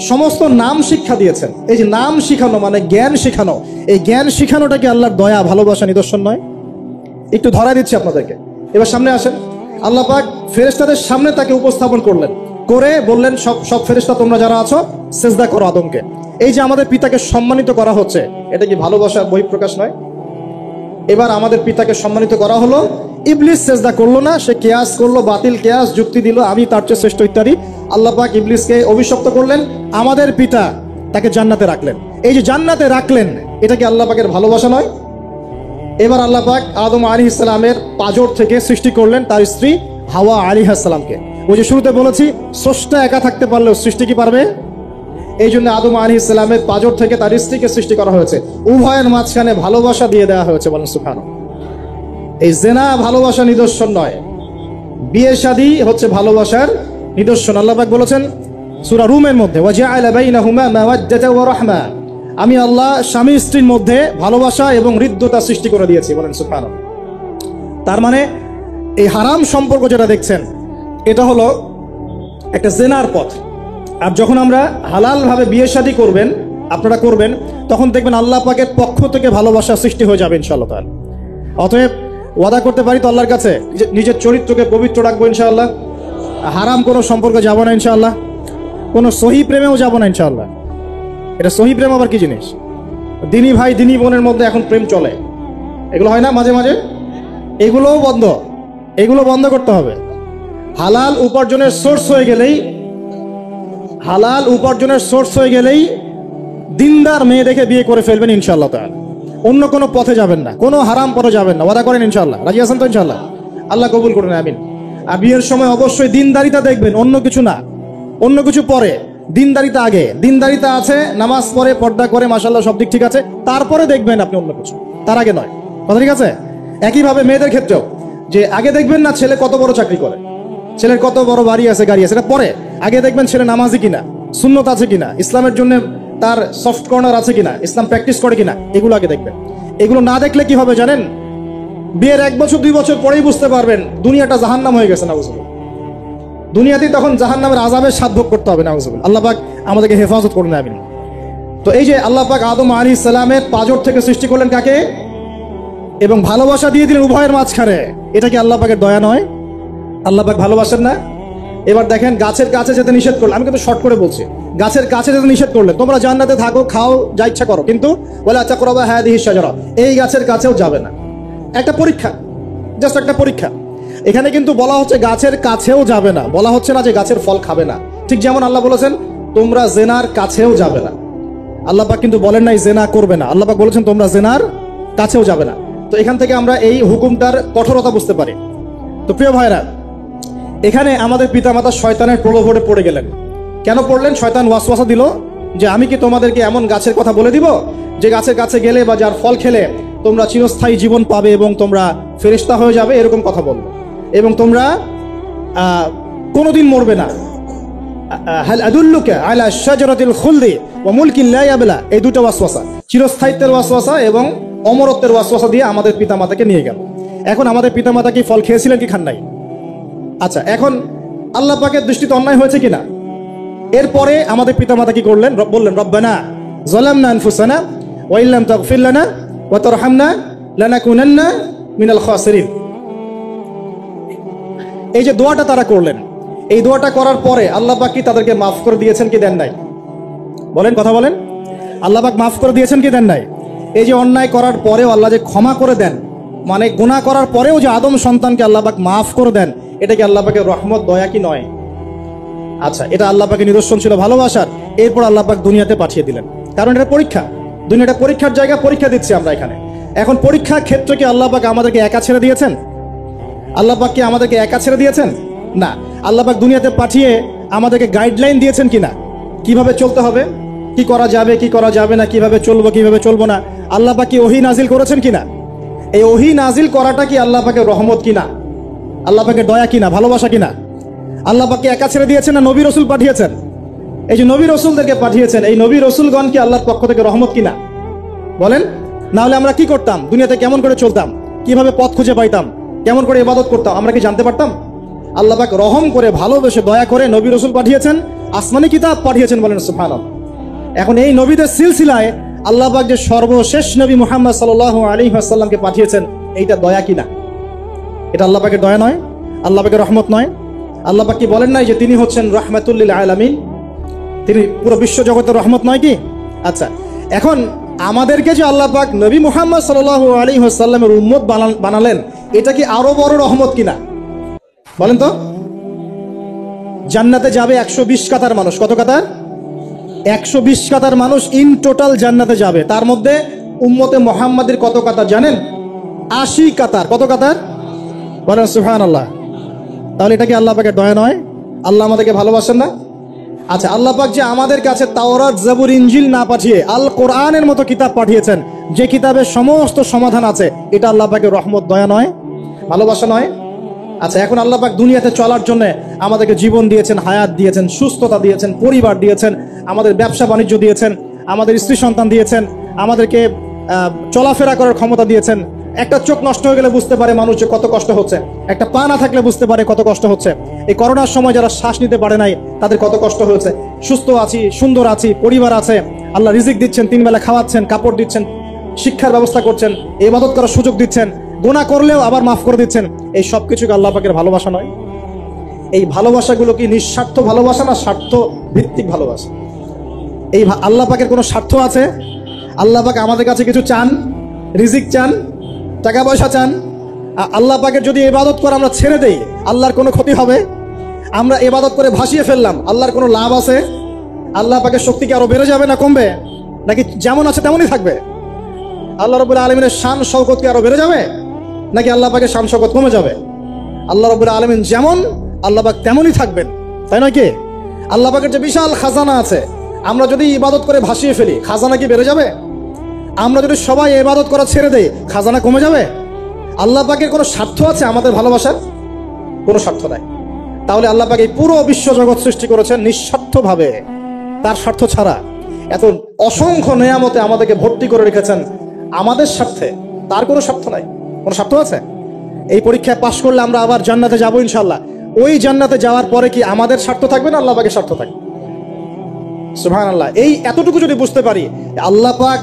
সমস্ত নাম শিক্ষা দিয়েছেন। এই যে নাম শিখানো মানে জ্ঞান শিখানো, এই জ্ঞান শিখানোটা কি আল্লাহর দয়া ভালোবাসা নিদর্শন নয়? একটু ধরা দিচ্ছি আপনাদেরকে। এবার সামনে আসেন। আল্লাহ পাক ফেরেশতাদের সামনে তাকে উপস্থাপন করলেন, করে বললেন সব ফেরেশতা তোমরা যারা আছো সেজদা করো আদমকে। এই যে আমাদের পিতাকে সম্মানিত করা হচ্ছে, এটা কি ভালোবাসার বহিঃপ্রকাশ নয়? এবার আমাদের পিতাকে সম্মানিত করা হলো, ইবলিস সেজদা করলো না, সে কিয়াস করলো, বাতিল কিয়াস যুক্তি দিল আমি তার চেয়ে শ্রেষ্ঠ ইত্যাদি। আল্লাহ পাক ইবলিসকে অভিশপ্ত করলেন, আমাদের পিতা তাকে জান্নাতে রাখলেন। এই যে জান্নাতে রাখলেন, এটা কি আল্লাহ পাকের ভালোবাসা নয়? এবার আল্লাহ পাক আদম আলাইহিস সালামের পাঁজর থেকে সৃষ্টি করলেন তার স্ত্রী হাওয়া আলাইহিস সালামকে। ওই যে শুরুতে বলেছি স্রষ্টা একা থাকতে পারলেও সৃষ্টি কি পারবে? এই জন্য আদম আলাইহিস সালামের পাঁজর থেকে তার স্ত্রীকে সৃষ্টি করা হয়েছে, উভয়ের মাঝখানে ভালোবাসা দিয়ে দেওয়া হয়েছে। বলেন সুবহানাল্লাহ। এই জেনা ভালোবাসা নিদর্শন নয়, বিয়ে শাদী হচ্ছে ভালোবাসার নিদর্শন। আল্লাহ পাক বলেছেন সূরা রুমের মধ্যে, ওয়াজআলা বাইনাহুমা মাওয়াদ্দাতা ওয়া রাহমা, আমি আল্লাহ স্বামী স্ত্রীর মধ্যে ভালোবাসা এবং হৃদ্যতা সৃষ্টি করে দিয়েছি। বলেন সুবহানাল্লাহ। তার মানে এই হারাম সম্পর্ক যেটা দেখছেন, এটা হলো একটা জেনার পথ। আর যখন আমরা হালাল ভাবে বিয়ে শাদী করবেন, আপনারা করবেন, তখন দেখবেন আল্লাহ পাকের পক্ষ থেকে ভালোবাসা সৃষ্টি হয়ে যাবে ইনশাআল্লাহ তাআলা। অতএব ওয়াদা করতে পারি তো আল্লাহর কাছে, নিজের চরিত্রকে পবিত্র রাখবো ইনশাআল্লাহ, হারাম কোনো সম্পর্কে যাব না ইনশাআল্লাহ, কোনো সহি প্রেমেও যাব না ইনশাআল্লাহ। এটা সহি প্রেম আবার কি জিনিস? দিনী ভাই দিনী বোনের মধ্যে এখন প্রেম চলে, এগুলো হয় না মাঝে মাঝে, এগুলোও বন্ধ, এগুলো বন্ধ করতে হবে। হালাল উপার্জনের সোর্স হয়ে গেলেই, হালাল উপার্জনের সোর্স হয়ে গেলেই দিনদার মেয়ে দেখে বিয়ে করে ফেলবেন ইনশাআল্লাহ তাআলা। অন্য কোনো পথে যাবেন না, কোনো হারাম পথে যাবেন না। ওয়াদা করেন ইনশাআল্লাহ? রাজি আছেন তো ইনশাআল্লাহ? আল্লাহ কবুল করুন, আমিন। আর বিয়ের সময় অবশ্যই দিনদারিতা দেখবেন, অন্য কিছু না, অন্য কিছু পরে, দিনদারিতা আগে। দিনদারিতা আছে, নামাজ পড়ে, পর্দা করে, মাশাআল্লাহ সব দিক ঠিক আছে, তারপরে দেখবেন আপনি অন্য কিছু, তার আগে নয়। কথা ঠিক আছে? একইভাবে মেয়েদের ক্ষেত্রেও, যে আগে দেখবেন না ছেলে কত বড় চাকরি করে, ছেলের কত বড় বাড়ি আছে, গাড়ি আছে, এটা পরে। আগে দেখবেন ছেলে নামাজি কিনা, সুন্নত আছে কিনা, ইসলামের জন্য তার সফট কর্নার আছে কিনা, ইসলাম প্র্যাকটিস করে কিনা, এগুলো আগে দেখবেন। এগুলো না দেখলে কি হবে জানেন? বিয়ের 1 বছর 2 বছর পরেই বুঝতে পারবেন দুনিয়াটা জাহান্নাম হয়ে গেছে। নাউজুবিল্লাহ। দুনিয়াতেই তখন জাহান্নামের আযাবের স্বাদ ভোগ করতে হবে। নাউজুবিল্লাহ। আল্লাহ পাক আমাদেরকে হেফাজত করুন, আমিন। তো এই যে আল্লাহ পাক আদম আলাইহিস সালামের পাঁজর থেকে সৃষ্টি করলেন কাকে, এবং ভালোবাসা দিয়ে দিলেন উভয়ের মাঝখানে, এটা কি আল্লাহ পাকের দয়া নয়? আল্লাহ পাক ভালোবাসেন না? এবার দেখেন, গাছের কাছে যেতে নিষেধ করলেন, আমি কিন্তু শর্ট করে বলছি, গাছের কাছে যেতে নিষেধ করলেন, তোমরা জান্নাতে থাকো, খাও, যা ইচ্ছা করো, কিন্তু ওয়ালা তাকরাবা হাযিহিশ শাজারা, এই গাছের কাছেও যাবে না। একটা পরীক্ষা, জাস্ট একটা পরীক্ষা। এখানে কিন্তু বলা হচ্ছে গাছের কাছেও যাবে না, বলা হচ্ছে না যে গাছের ফল খাবে না। ঠিক যেমন আল্লাহ বলেছেন তোমরা জেনার কাছেও যাবে না, আল্লাহ পাক কিন্তু বলেন নাই জেনা করবে না, আল্লাহ পাক বলেছেন তোমরা জেনার কাছেও যাবে না। তো এখান থেকে আমরা এই হুকুমটার কঠোরতা বুঝতে পারি। তো প্রিয় ভাইরা, এখানে আমাদের পিতামাতা শয়তানের প্রলোভনে পড়ে গেলেন। কেন পড়লেন? শয়তান ওয়াসওয়াসা দিল যে আমি কি তোমাদেরকে এমন গাছের কথা বলে দিব যে গাছের কাছে গেলে বা যার ফল খেলে তোমরা চিরস্থায়ী জীবন পাবে এবং তোমরা ফেরেশতা হয়ে যাবে, এরকম কথা বলবো, এবং তোমরা কোনোদিন মরবে না। হাল আদুল্লুকা আলা শাজারাতিল খুলদি ওয়া মুলকিন লা ইয়াবলা, এই দুটো ওয়াসওয়াসা, চিরস্থায়িত্বের ওয়াসওয়াসা এবং অমরত্বের ওয়াসওয়াসা দিয়ে আমাদের পিতামাতাকে নিয়ে গেল। এখন আমাদের পিতামাতা কি ফল খেয়েছিলেন কি খান নাই? আচ্ছা, এখন আল্লাহ পাকের দৃষ্টিতে অন্যায় হয়েছে কিনা? এরপরে আমাদের পিতামাতা কি করলেন? বললেন রব্বানা যালামনা আনফুসানা ওয়া ইল্লাম তাগফির লানা ওয়া তারহামনা লানাকুনান্না মিনাল খাসিরিন। এই যে দোয়াটা তারা করলেন, এই দোয়াটা করার পরে আল্লাহ পাক কি তাদেরকে মাফ করে দিয়েছেন কি দেন নাই? বলেন, কথা বলেন। আল্লাহ পাক মাফ করে দিয়েছেন কি দেন নাই? এই যে অন্যায় করার পরেও আল্লাহ যে ক্ষমা করে দেন, মানে গুনাহ করার পরেও যে আদম সন্তানকে আল্লাহ পাক মাফ করে দেন, এটা কি আল্লাহ পাকের রহমত, দয়া কি নয়? আচ্ছা, এটা আল্লাহ পাকের নিদর্শন ছিল ভালোবাসার। এরপর আল্লাহ পাক দুনিয়াতে পাঠিয়ে দিলেন, কারণ এটা পরীক্ষা। দুনিয়াটা পরীক্ষার জায়গা, পরীক্ষা দিচ্ছি আমরা এখানে। এখন পরীক্ষার ক্ষেত্রে কি আল্লাহ পাক আমাদেরকে একা ছেড়ে দিয়েছেন? আল্লাহ পাক কি আমাদেরকে একা ছেড়ে দিয়েছেন? না, আল্লাহ পাক দুনিয়াতে পাঠিয়ে আমাদেরকে গাইডলাইন দিয়েছেন কিনা, কিভাবে চলতে হবে, কি করা যাবে কি করা যাবে না, কিভাবে চলবো কিভাবে চলবো না। আল্লাহ পাক কি ওহী নাজিল করেছেন কিনা? এই ওহী নাজিল করাটা কি আল্লাহ পাকের রহমত কিনা, আল্লাহ পাকের দয়া কিনা, ভালোবাসা কিনা? আল্লাহ পাক কি একা ছেড়ে দিয়েছেন না নবী রসুল পাঠিয়েছেন? এই যে নবী রসুলদেরকে পাঠিয়েছেন, এই নবী রসুলগণ কি আল্লাহর পক্ষ থেকে রহমত কিনা? বলেন। না হলে আমরা কি করতাম? দুনিয়াতে কেমন করে চলতাম, কিভাবে পথ খুঁজে পাইতাম, কেমন করে ইবাদত করতাম, আমরা কি জানতে পারতাম? আল্লাহ পাক রহম করে ভালোবেসে দয়া করে নবী রাসূল পাঠিয়েছেন, আসমানি কিতাব পাঠিয়েছেন, বলেন সুবহানাল্লাহ। এখন এই নবীদের সিলসিলায় আল্লাহ পাক যে সর্বশেষ নবী মুহাম্মদ সাল্লাল্লাহু আলাইহি ওয়াসাল্লামকে পাঠিয়েছেন, এইটা দয়া কিনা? এটা আল্লাহ পাকের দয়া নয়? আল্লাহ পাকের রহমত নয়? আল্লাহ পাক কি বলেন নাই যে তিনি হচ্ছেন রাহমাতুল লিল আলামিন? তিনি পুরো বিশ্ব জগতের রহমত নয় কি? আচ্ছা, এখন আমাদেরকে যে আল্লাহ পাক নবী মুহাম্মদ সাল্লাল্লাহু আলাইহি ওয়াসাল্লামের উম্মত বানালেন, এটা কি আরো বড় রহমত কিনা? বলেন তো। জান্নাতে যাবে 120 কাতার মানুষ। কত কাতার? 120 কাতার মানুষ ইন টোটাল জান্নাতে যাবে। তার মধ্যে উম্মতে মুহাম্মাদের কত কাতার জানেন? 80 কাতার। কত কাতার? বলেন সুবহানাল্লাহ। তাহলে এটা কি আল্লাহ পাকের দয়া নয়? আল্লাহ আমাদেরকে ভালোবাসেন না? আচ্ছা, আল্লাহ পাক যে আমাদের কাছে তাওরাত, জাবুর, ইনজিল না পাঠিয়ে আল কোরআনের মতো কিতাব পাঠিয়েছেন, যে কিতাবে সমস্ত সমাধান আছে, এটা আল্লাহ পাকের রহমত, দয়া নয়, ভালোবাসা নয়? আচ্ছা, এখন আল্লাহ পাক দুনিয়াতে চলার জন্য আমাদেরকে জীবন দিয়েছেন, হায়াত দিয়েছেন, সুস্থতা দিয়েছেন, পরিবার দিয়েছেন, আমাদের ব্যবসা বাণিজ্য দিয়েছেন, আমাদের স্ত্রী সন্তান দিয়েছেন, আমাদেরকে চলাফেরা করার ক্ষমতা দিয়েছেন। একটা চোখ নষ্ট হয়ে গেলে বুঝতে পারে মানুষ যে কত কষ্ট হচ্ছে, একটা পা না থাকলে বুঝতে পারে কত কষ্ট হচ্ছে। এই করোনার সময় যারা শ্বাস নিতে পারে নাই, তাদের কত কষ্ট হয়েছে। সুস্থ আছি, সুন্দর আছি, পরিবার আছে, আল্লাহ রিজিক দিচ্ছেন, 3 বেলা খাওয়াচ্ছেন, কাপড় দিচ্ছেন, শিক্ষার ব্যবস্থা করছেন, ইবাদত করার সুযোগ দিচ্ছেন, গুনাহ করলেও আবার মাফ করে দিচ্ছেন। এই সব কিছুকে আল্লাহ পাকের ভালোবাসা নয়? এই ভালোবাসাগুলো কি নিঃস্বার্থ ভালোবাসা না স্বার্থ ভিত্তিক ভালোবাসা? এই আল্লাহ পাকের কোনো স্বার্থ আছে? আল্লাহ পাক আমাদের কাছে কিছু চান? রিজিক চান? টাকা পয়সা চান? আল্লাহ পাকের যদি ইবাদত করে আমরা ছেড়ে দেই, আল্লাহর কোনো ক্ষতি হবে? আমরা ইবাদত করে ভাসিয়ে ফেললাম, আল্লাহর কোনো লাভ আছে? আল্লাহ পাকের শক্তি কি আরো বেড়ে যাবে না কমবে? নাকি যেমন আছে তেমনই থাকবে? আল্লাহ রাব্বুল আলামিনের শান শওকত কি আরো বেড়ে যাবে, নাকি আল্লাহ পাকের শান শওকত কমে যাবে? আল্লাহ রাব্বুল আলামিন যেমন, আল্লাহ পাক তেমনই থাকবেন, তাই নয় কি? আল্লাহ পাকের যে বিশাল খাজানা আছে, আমরা যদি ইবাদত করে ভাসিয়ে ফেলি, খাজানা কি বেড়ে যাবে? আমরা যদি সবাই ইবাদত করা ছেড়ে দেই, খাজানা কমে যাবে? আল্লাহ পাকের কোনো স্বার্থ আছে আমাদের ভালোবাসার? কোনো স্বার্থ নাই। তাহলে আল্লাহ পাক এই পুরো বিশ্ব জগৎ সৃষ্টি করেছেন নিঃস্বার্থভাবে, তার স্বার্থ ছাড়া। এত অসংখ্য নেয়ামতে আমাদেরকে ভর্তি করে রেখেছেন আমাদের স্বার্থে, তার কোনো স্বার্থ নাই। কোনো স্বার্থ আছে? এই পরীক্ষায় পাশ করলে আমরা আবার জান্নাতে যাবো ইনশাল্লাহ। ওই জান্নাতে যাওয়ার পরে কি আমাদের স্বার্থ থাকবে না আল্লাহ পাকের স্বার্থ থাকবে? সুবহানাল্লাহ। এই এতটুকু যদি বুঝতে পারি, আল্লাহ পাক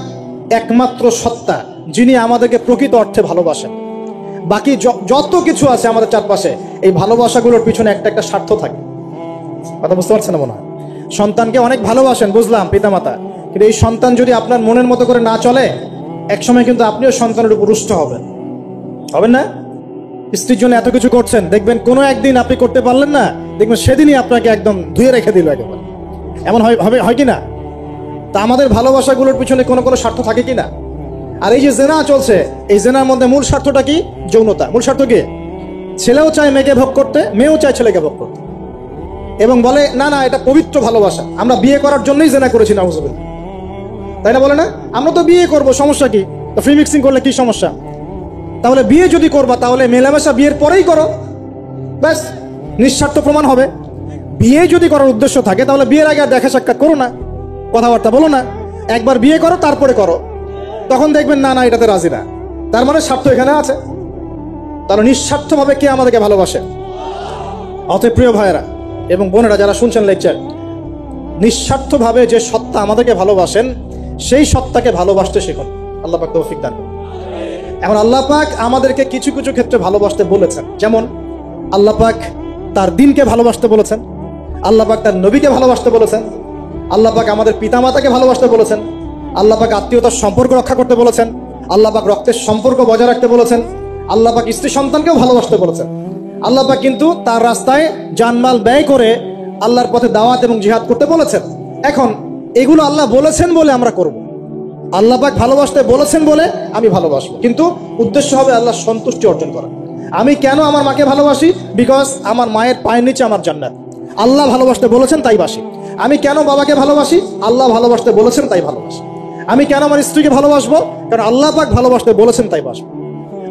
একমাত্র সত্তা যিনি আমাদেরকে প্রকৃত অর্থে ভালোবাসেন। বাকি যত কিছু আছে আমাদের চারপাশে, এই ভালোবাসাগুলোর পিছনে একটা একটা স্বার্থ থাকে। কথা বুঝতে পারছেন না মনে হয়? সন্তানকে অনেক ভালোবাসেন, বুঝলাম, পিতামাতা, কিন্তু এই সন্তান যদি আপনার মনের মতো করে না চলে, একসময় কিন্তু আপনিও সন্তানের উপর রুষ্ট হবেন না? স্ত্রীর জন্য এত কিছু করছেন, দেখবেন কোনো একদিন আপনি করতে পারলেন না, দেখবেন সেদিনই আপনাকে একদম ধুয়ে রেখে দিল একেবারে। এমন হয় কি না? তা আমাদের ভালোবাসাগুলোর পিছনে কোনো কোনো স্বার্থ থাকে কি না? আর এই যে জেনা চলছে, এই জেনার মধ্যে মূল স্বার্থটা কি? যৌনতা। মূল স্বার্থ কি? ছেলেও চায় মেয়েকে ভোগ করতে, মেয়েও চায় ছেলেকে ভোগ করতে, এবং বলে না না এটা পবিত্র ভালোবাসা, আমরা বিয়ে করার জন্যই জেনা করেছি, নাউজুবিল্লাহ, তাই না? বলে না, আমরা তো বিয়ে করবো, সমস্যা কি? তো ফ্রি মিক্সিং করলে কি সমস্যা? তাহলে বিয়ে যদি করবা, তাহলে মেলামেশা বিয়ের পরেই করো, ব্যাস, নিঃস্বার্থ প্রমাণ হবে। বিয়ে যদি করার উদ্দেশ্য থাকে, তাহলে বিয়ের আগে আর দেখা সাক্ষাৎ করো না, কথাবার্তা বলো না, একবার বিয়ে করো তারপরে করো, তখন দেখবেন না না এটাতে রাজি না, তার মানে স্বার্থ এখানে আছে। তাহলে নিঃস্বার্থভাবে কে আমাদেরকে ভালোবাসে? অতএব প্রিয় ভাইয়েরা এবং বোনেরা যারা শুনছেন লেকচার, নিঃস্বার্থভাবে যে সত্তা আমাদেরকে ভালোবাসেন, সেই সত্তাকে ভালোবাসতে শিখুন। আল্লাহ পাক তৌফিক দান করুন। এখন আল্লাহ পাক আমাদেরকে কিছু কিছু ক্ষেত্রে ভালোবাসতে বলেছেন, যেমন আল্লাহ পাক তার দ্বীনকে ভালোবাসতে বলেছেন, আল্লাহ পাক তার নবীকে ভালোবাসতে বলেছেন, আল্লাহ পাক আমাদের পিতামাতাকে ভালোবাসতে বলেছেন, আল্লাহ পাক আত্মীয়তার সম্পর্ক রক্ষা করতে বলেছেন, আল্লাহ পাক রক্তের সম্পর্ক বজায় রাখতে বলেছেন, আল্লাহ পাক স্ত্রী সন্তানকেও ভালোবাসতে বলেছেন। আল্লাহ পাক কিন্তু তার রাস্তায় জানমাল ব্যয় করে আল্লাহর পথে দাওয়াত এবং জিহাদ করতে বলেছেন। এখন এগুলো আল্লাহ বলেছেন বলে আমরা করব, আল্লাহ পাক ভালোবাসতে বলেছেন বলে আমি ভালোবাসবো, কিন্তু উদ্দেশ্য হবে আল্লাহর সন্তুষ্টি অর্জন করা। আমি কেন আমার মাকে ভালোবাসি? বিকজ আমার মায়ের পায়ের নিচে আমার জান্নাত, আল্লাহ ভালোবাসতে বলেছেন তাই বাসি। আমি কেন বাবাকে ভালোবাসি? আল্লাহ ভালোবাসতে বলেছেন তাই ভালোবাসি। আমি কেন আমার স্ত্রীকে ভালোবাসবো? কারণ আল্লাহ পাক ভালোবাসতে বলেছেন তাই বাসবো।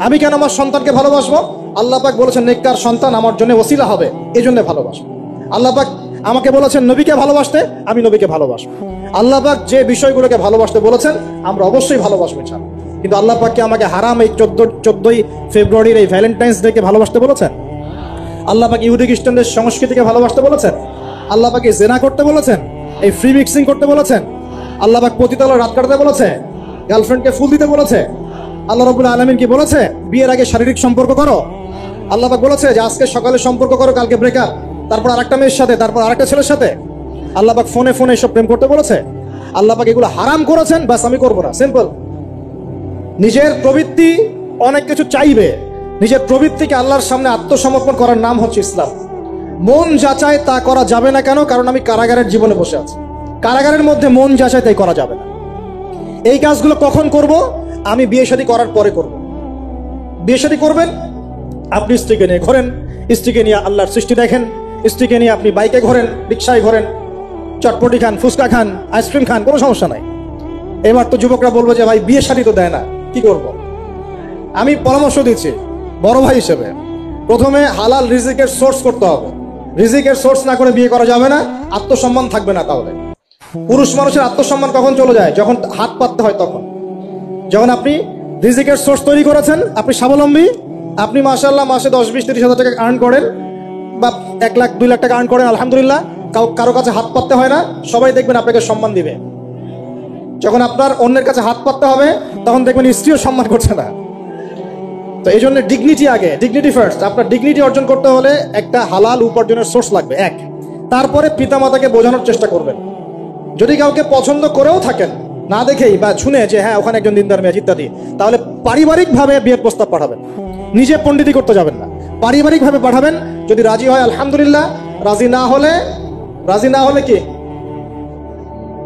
আমি কেন আমার সন্তানকে ভালোবাসবো? আল্লাহ পাক বলেছেন নেককার সন্তান আমার জন্য ওসিলা হবে, এই জন্য ভালোবাসবো। আল্লাহ পাক আমাকে বলেছেন নবীকে ভালোবাসতে, আমি নবীকে ভালোবাসবো। আল্লাহ পাক যে বিষয়গুলোকে ভালোবাসতে বলেছেন আমরা অবশ্যই ভালোবাসবো ইনশাআল্লাহ। কিন্তু আল্লাহ পাক কি আমাকে হারাম এই 14ই ফেব্রুয়ারির এই ভ্যালেন্টাইন্স ডে কে ভালোবাসতে বলেছেন? আল্লাহ পাক ইহুদি খ্রিস্টানদের সংস্কৃতিকে ভালোবাসতে বলেছেন? আল্লাহ পাক জেনা করতে বলেছেন? এই ফ্রি মিক্সিং করতে বলেছেন? আল্লাহ পাক পতিতালয়ে রাত কাটাতে বলেছে? গার্লফ্রেন্ডকে ফুল দিতে বলেছে? আল্লাহ রাব্বুল আলামিন কি বলেছে বিয়ের আগে শারীরিক সম্পর্ক করো? আল্লাহ পাক বলেছে যে আজকে সকালে সম্পর্ক করো, কালকে ব্রেকআপ, তারপর আরেকটা মেয়ের সাথে, তারপর আরেকটা ছেলের সাথে? আল্লাহ পাক ফোনে ফোনে এসব প্রেম করতে বলেছে? আল্লাহ পাক এগুলো হারাম করেছেন, বাস আমি করবো না, সিম্পল। নিজের প্রবৃত্তি অনেক কিছু চাইবে, নিজের প্রবৃত্তিকে আল্লাহর সামনে আত্মসমর্পণ করার নাম হচ্ছে ইসলাম। মন যাচাই তা করা যাবে না। কেন? কারণ আমি কারাগারের জীবনে বসে আছি। কারাগারের মধ্যে মন যাচাই তাই করা যাবে না। এই কাজগুলো কখন করব? আমি বিয়ে শাদী করার পরে করব। বিয়ে শাদী করবেন, আপনি স্ত্রীকে নিয়ে ঘোরেন, স্ত্রীকে নিয়ে আল্লাহর সৃষ্টি দেখেন, স্ত্রীকে নিয়ে আপনি বাইকে ঘোরেন, রিক্সায় ঘোরেন, চটপটি খান, ফুচকা খান, আইসক্রিম খান, কোনো সমস্যা নাই। এবার তো যুবকরা বলবো যে ভাই বিয়ে শাদী তো দেয় না, কি করব? আমি পরামর্শ দিচ্ছি বড় ভাই হিসেবে, প্রথমে হালাল রিজিকের সোর্স করতে হবে। রিজিকের সোর্স না করে বিয়ে করা যাবে না, আত্মসম্মান থাকবে না। তাহলে পুরুষ মানুষের আত্মসম্মান কখন চলে যায়? যখন হাত পাততে হয় তখন। যখন আপনি রিজিকের সোর্স তৈরি করেছেন, আপনি স্বাবলম্বী, আপনি মাশাআল্লাহ মাসে 10, 20, 30 হাজার টাকা আর্ন করেন, বা 1 লাখ 2 লাখ টাকা আর্ন করেন, আলহামদুলিল্লাহ, কারো কাছে হাত পাততে হয় না, সবাই দেখবেন আপনাকে সম্মান দিবে। যখন আপনার অন্যের কাছে হাত পাততে হবে, তখন দেখবেন স্ত্রীও সম্মান করছে না। তো এই জন্য ডিগনিটি আগে, ডিগনিটি ফার্স্ট। আপনার ডিগনিটি অর্জন করতে হলে একটা হালাল উপার্জনের সোর্স লাগবে, এক। তারপরে পিতামাতাকে বোঝানোর চেষ্টা করবেন। যদি কাউকে পছন্দ করেও থাকেন, না দেখেই বা শুনে যে হ্যাঁ ওখানে একজন দিনদার মেয়ে ইত্যাদি, তাহলে পারিবারিকভাবে বিয়ের প্রস্তাব পাঠাবেন। নিজে পণ্ডিতি করতে যাবেন না, পারিবারিকভাবে পাঠাবেন। যদি রাজি হয় আলহামদুলিল্লাহ, রাজি না হলে কি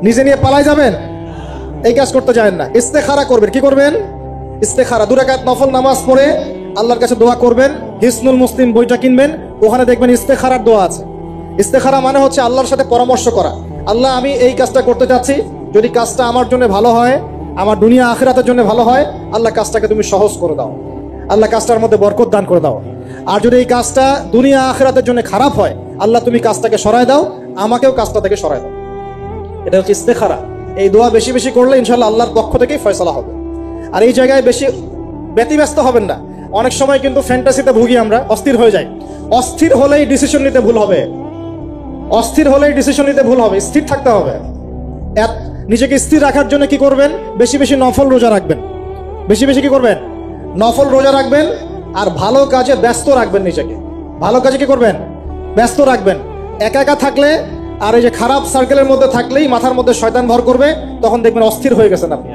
নিজে নিয়ে পালাই যাবেন? এই কাজ করতে যাবেন না। ইস্তেখারা করবেন। কি করবেন? ইস্তেখারা। 2 রাকাত নফল নামাজ পড়ে আল্লাহর কাছে দোয়া করবেন। হিসনুল মুসলিম বইটা কিনবেন, ওখানে দেখবেন ইস্তেখারার দোয়া আছে। ইস্তেখারা মানে হচ্ছে আল্লাহর সাথে পরামর্শ করা। আল্লাহ, আমি এই কাজটা করতে চাচ্ছি, যদি কাজটা আমার জন্য ভালো হয়, আমার দুনিয়া আখিরাতের জন্য ভালো হয়, আল্লাহ কাজটাকে তুমি সহজ করে দাও, আল্লাহ কাজটার মধ্যে বরকত দান করে দাও। আর যদি এই কাজটা দুনিয়া আখিরাতের জন্য খারাপ হয়, আল্লাহ তুমি কাজটাকে সরায় দাও, আমাকেও কাজটা থেকে সরায় দাও। এটা হচ্ছে ইস্তেখারা। এই দোয়া বেশি বেশি করলে ইনশাআল্লাহ আল্লাহর পক্ষ থেকেই ফয়সালা হবে। আর এই জায়গায় বেশি ব্যতিব্যস্ত হবেন না। অনেক সময় কিন্তু ফ্যান্টাসিতে ভুগি আমরা, অস্থির হয়ে যাই। অস্থির হলেই ডিসিশন নিতে ভুল হবে, অস্থির হলেই ডিসিশন নিতে ভুল হবে। স্থির থাকতে হবে। নিজেকে স্থির রাখার জন্য কি করবেন? বেশি বেশি নফল রোজা রাখবেন। বেশি বেশি কি করবেন? নফল রোজা রাখবেন। আর ভালো কাজে ব্যস্ত রাখবেন নিজেকে। ভালো কাজে কি করবেন? ব্যস্ত রাখবেন। একা একা থাকলে আর এই যে খারাপ সার্কেলের মধ্যে থাকলেই মাথার মধ্যে শয়তান ভর করবে, তখন দেখবেন অস্থির হয়ে গেছেন আপনি।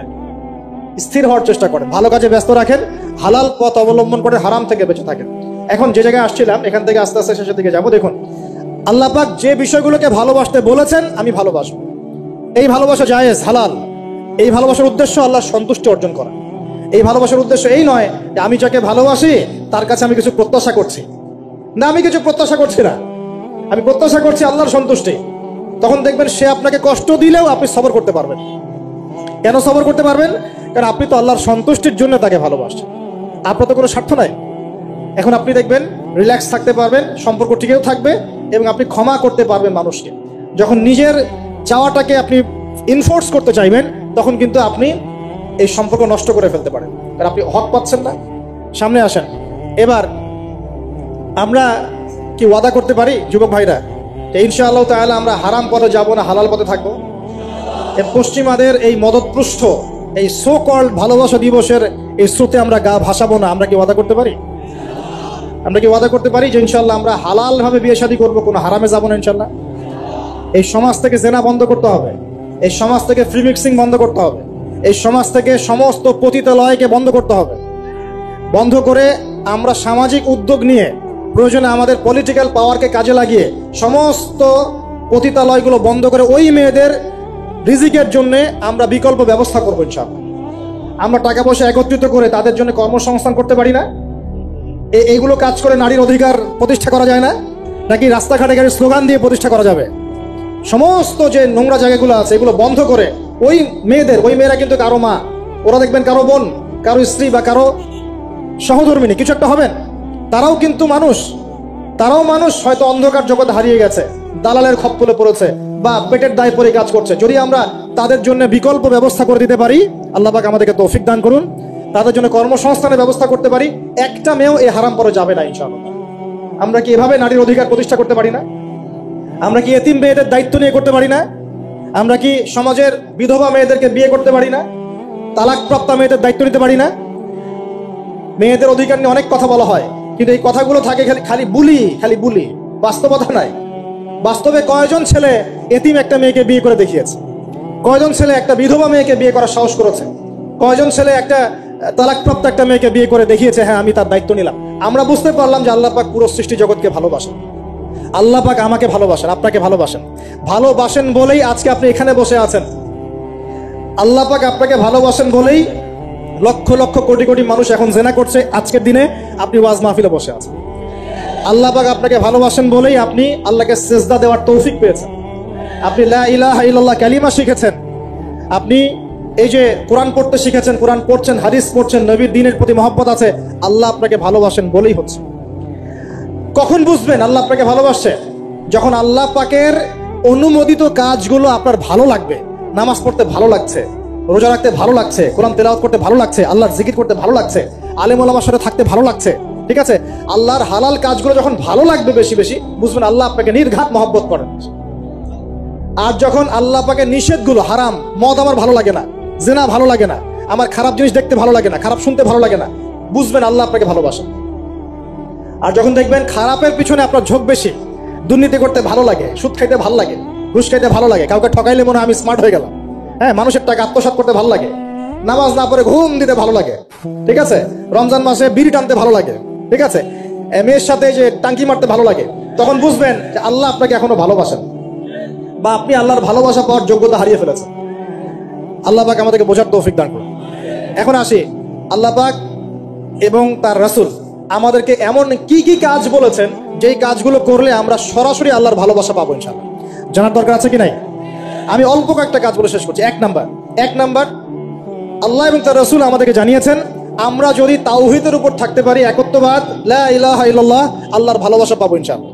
স্থির হওয়ার চেষ্টা করেন, ভালো কাজে ব্যস্ত রাখেন, হালাল পথ অবলম্বন করে হারাম থেকে বেঁচে থাকেন। এখন যে জায়গায় আসছিলাম, এখান থেকে আস্তে আস্তে শেষের দিকে যাবো। দেখুন, আল্লাহ পাক যে বিষয়গুলোকে ভালোবাসতে বলেছেন, আমি ভালোবাসবো। এই ভালোবাসা জায়েজ, হালাল। এই ভালোবাসার উদ্দেশ্য আল্লাহর সন্তুষ্টি অর্জন করা। এই ভালোবাসার উদ্দেশ্য এই নয় যে আমি যাকে ভালোবাসি তার কাছে আমি কিছু প্রত্যাশা করছি। না, আমি কিছু প্রত্যাশা করছি না, আমি প্রত্যাশা করছি আল্লাহর সন্তুষ্টি। তখন দেখবেন সে আপনাকে কষ্ট দিলেও আপনি সবর করতে পারবেন। কেন সবর করতে পারবেন? কারণ আপনি তো আল্লাহর সন্তুষ্টির জন্য তাকে ভালোবাসছেন, আপনার তো কোনো স্বার্থ নাই। এখন আপনি দেখবেন রিল্যাক্স থাকতে পারবেন, সম্পর্ক টিকেও থাকবে, এবং আপনি ক্ষমা করতে পারবেন মানুষকে। যখন নিজের চাওয়াটাকে আপনি ইনফোর্স করতে চাইবেন, তখন কিন্তু আপনি এই সম্পর্ক নষ্ট করে ফেলতে পারেন, কারণ আপনি হক পাচ্ছেন না। সামনে আসেন। এবার আমরা কি ওয়াদা করতে পারি যুবক ভাইরা যে ইনশাআল্লাহ তাআলা আমরা হারাম পথে যাব না, হালাল পথে থাকবো? পশ্চিমাদের এই মদতপুষ্ট এই সো কল্ড ভালোবাসা দিবসের এই স্রোতে আমরা গা ভাসাবো না। আমরা কি ওয়াদা করতে পারি? আমরা কি ওয়াদা করতে পারি যে ইনশাআল্লাহ আমরা হালাল ভাবে বিয়ে শাদী করবো, কোনো হারামে যাবো না ইনশাআল্লাহ? এই সমাজ থেকে জেনা বন্ধ করতে হবে, এই সমাজ থেকে ফ্রি মিক্সিং বন্ধ করতে হবে, এই সমাজ থেকে সমস্ত পতিতালয়কে বন্ধ করতে হবে। বন্ধ করে আমরা সামাজিক উদ্যোগ নিয়ে, প্রয়োজনে আমাদের পলিটিক্যাল পাওয়ারকে কাজে লাগিয়ে সমস্ত পতিতালয়গুলো বন্ধ করে ওই মেয়েদের রিজিকের জন্য আমরা বিকল্প ব্যবস্থা করবো ইনশাআল্লাহ। আমরা টাকা পয়সা একত্রিত করে তাদের জন্য কর্মসংস্থান করতে পারি না? এইগুলো কাজ করে নারীর অধিকার প্রতিষ্ঠা করা যায় না? নাকি রাস্তাঘাটে গাড়ি স্লোগান দিয়ে প্রতিষ্ঠা করা যাবে? সমস্ত যে নোংরা জায়গাগুলো আছে এগুলো বন্ধ করে ওই মেয়েরা কিন্তু কারো মা, ওরা দেখবেন কারো বোন, কারো স্ত্রী বা কারো সহধর্মিনী কিছু একটা হবেন। তারাও কিন্তু মানুষ, তারাও মানুষ, হয়তো অন্ধকার জগৎ হারিয়ে গেছে, দালালের খপ্পরে পড়েছে, বা পেটের দায় পরে কাজ করছে। যদি আমরা তাদের জন্য বিকল্প ব্যবস্থা করে দিতে পারি, আল্লাহ পাক আমাদেরকে তৌফিক দান করুন, তাদের জন্য কর্মসংস্থানের ব্যবস্থা করতে পারি, একটা মেয়েও এই হারাম পরে যাবে না ইনশাআল্লাহ। আমরা কি এভাবে নারীর অধিকার প্রতিষ্ঠা করতে পারি না? আমরা কি এতিম মেয়েদের দায়িত্ব নিয়ে করতে পারি না? আমরা কি সমাজের বিধবা মেয়েদেরকে বিয়ে করতে পারি না? তালাকপ্রাপ্ত মেয়েদের দায়িত্ব নিতে পারি না? মেয়েদের অধিকার নিয়ে অনেক কথা বলা হয়, কিন্তু এই কথাগুলো থাকে খালি বুলি, বাস্তবতা নাই। বাস্তবে কয়জন ছেলে এতিম একটা মেয়েকে বিয়ে করে দেখিয়েছে? কয়জন ছেলে একটা বিধবা মেয়েকে বিয়ে করার সাহস করেছে? কয়জন ছেলে একটা তালাকপ্রাপ্ত একটা মেয়েকে বিয়ে করে দেখিয়েছে হ্যাঁ আমি তার দায়িত্ব নিলাম? আমরা বুঝতে পারলাম যে আল্লাহ পাক পুরো সৃষ্টি জগৎকে ভালোবাসেন। আল্লাহ পাক আমাকে ভালোবাসেন, আপনাকে ভালোবাসেন বলেই আজকে আপনি এখানে বসে আছেন। আল্লাহ পাক আপনাকে ভালোবাসেন বলেই লক্ষ লক্ষ কোটি কোটি মানুষ এখন জেনা করছে, আজকের দিনে আপনি ওয়াজ মাহফিলে বসে আছেন। আল্লাহ পাক আপনাকে ভালোবাসেন বলেই আপনি আল্লাহকে সিজদা দেওয়ার তৌফিক পেয়েছেন। আপনি লা ইলাহা ইল্লাল্লাহ কালিমা শিখেছেন, আপনি এই যে কোরআন পড়তে শিখেছেন, কোরআন পড়ছেন, হাদিস পড়ছেন, নবীর দ্বীনের প্রতি মহব্বত আছে, আল্লাহ আপনাকে ভালোবাসেন বলেই হচ্ছে। কখন বুঝবেন আল্লাহ আপনাকে ভালোবাসছে? যখন আল্লাহ পাকের অনুমোদিত কাজগুলো আপনার ভালো লাগবে। নামাজ পড়তে ভালো লাগছে, রোজা রাখতে ভালো লাগছে, কোরআন তেলাওয়াত করতে ভালো লাগছে, আল্লাহর জিকির করতে ভালো লাগছে, আলেম ওলামার সাথে থাকতে ভালো লাগছে, ঠিক আছে? আল্লাহর হালাল কাজগুলো যখন ভালো লাগবে বেশি বেশি, বুঝবেন আল্লাহ আপনাকে নির্ঘাত মহব্বত করেন। আর যখন আল্লাহ পাকের নিষেধগুলো, হারাম, মদ আমার ভালো লাগে না, জেনা ভালো লাগে না, আমার খারাপ জিনিস দেখতে ভালো লাগে না, খারাপ শুনতে ভালো লাগে না, বুঝবেন আল্লাহ আপনাকে ভালোবাসেন। আর যখন দেখবেন খারাপের পিছনে আপনার ঝোঁক বেশি, দুর্নীতি করতে ভালো লাগে, সুদ খাইতে ভালো লাগে, ঘুষ খাইতে ভালো লাগে, কাউকে ঠকাইলে মনে হয় আমি স্মার্ট হয়ে গেলাম, হ্যাঁ, মানুষের টাকা আত্মসাৎ করতে ভালো লাগে, নামাজ না পড়ে ঘুম দিতে ভালো লাগে, ঠিক আছে, রমজান মাসে বিড়ি টানতে ভালো লাগে, ঠিক আছে, মেয়ের সাথে যে টাঙ্কি মারতে ভালো লাগে, তখন বুঝবেন যে আল্লাহ আপনাকে এখনো ভালোবাসেন বা আপনি আল্লাহর ভালোবাসা পাওয়ার যোগ্যতা হারিয়ে ফেলেছেন। আল্লাহ পাক আমাদেরকে বোঝার তৌফিক দান করুন। এখন আসি, আল্লাহ পাক এবং তার রাসূল আমাদেরকে এমন কি কি কাজ বলেছেন যেই কাজগুলো করলে আমরা সরাসরি আল্লাহর ভালোবাসা পাবো ইনশাআল্লাহ। জানার দরকার আছে কি নাই? আমি অল্প কয়েকটা কাজ বলে শেষ করছি। এক নাম্বার, আল্লাহ এবং তার রাসূল আমাদেরকে জানিয়েছেন আমরা যদি তাওহীদের উপর থাকতে পারি, একত্ববাদ, লা ইলাহা ইল্লাল্লাহ, আল্লাহর ভালোবাসা পাবো ইনশাআল্লাহ।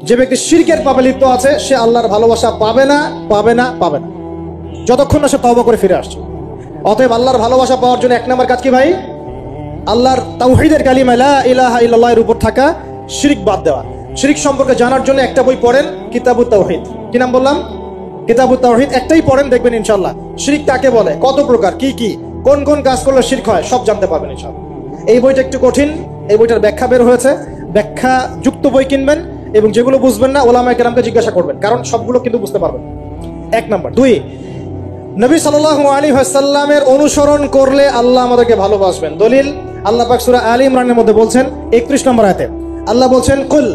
যে ব্যক্তি শিরকের পাপে লিপ্ত আছে সে আল্লাহর ভালোবাসা পাবে না, যতক্ষণ না সে তওবা করে ফিরে আসছে। অতএব আল্লাহর ভালোবাসা পাওয়ার জন্য এক নাম্বার কাজ কি ভাই? আল্লাহর তাওহীদের কালিমা লা ইলাহা ইল্লাল্লাহ এর উপর থাকা, শিরক বাদ দেওয়া। শিরক সম্পর্কে জানার জন্য একটা বই পড়েন, কিতাবুত তাওহীদ। কি নাম বললাম? কিতাবুত তাওহীদ। একটাই পড়েন, দেখবেন ইনশাআল্লাহ শিরক কাকে বলে, কত প্রকার, কি কোন কোন কাজ করলে শিরক হয় সব জানতে পারবেন ইনশাআল্লাহ। এই বইটা একটু কঠিন, এই বইটার ব্যাখ্যা বের হয়েছে, ব্যাখ্যা যুক্ত বই কিনবেন এবং যেগুলো বুঝবেন না ওলামায়ে কেরামকে জিজ্ঞাসা করবেন, কারণ সবগুলো কিন্তু বুঝতে পারবেন। এক নাম্বার। দুই, নবী সাল্লাল্লাহু আলাইহি ওয়াসাল্লামের অনুসরণ করলে আল্লাহ আমাদেরকে ভালোবাসবেন। দলিল, আল্লাহ পাক সূরা আলে ইমরানের মধ্যে বলছেন 31 নম্বর আয়াতে আল্লাহ বলছেন, কুল,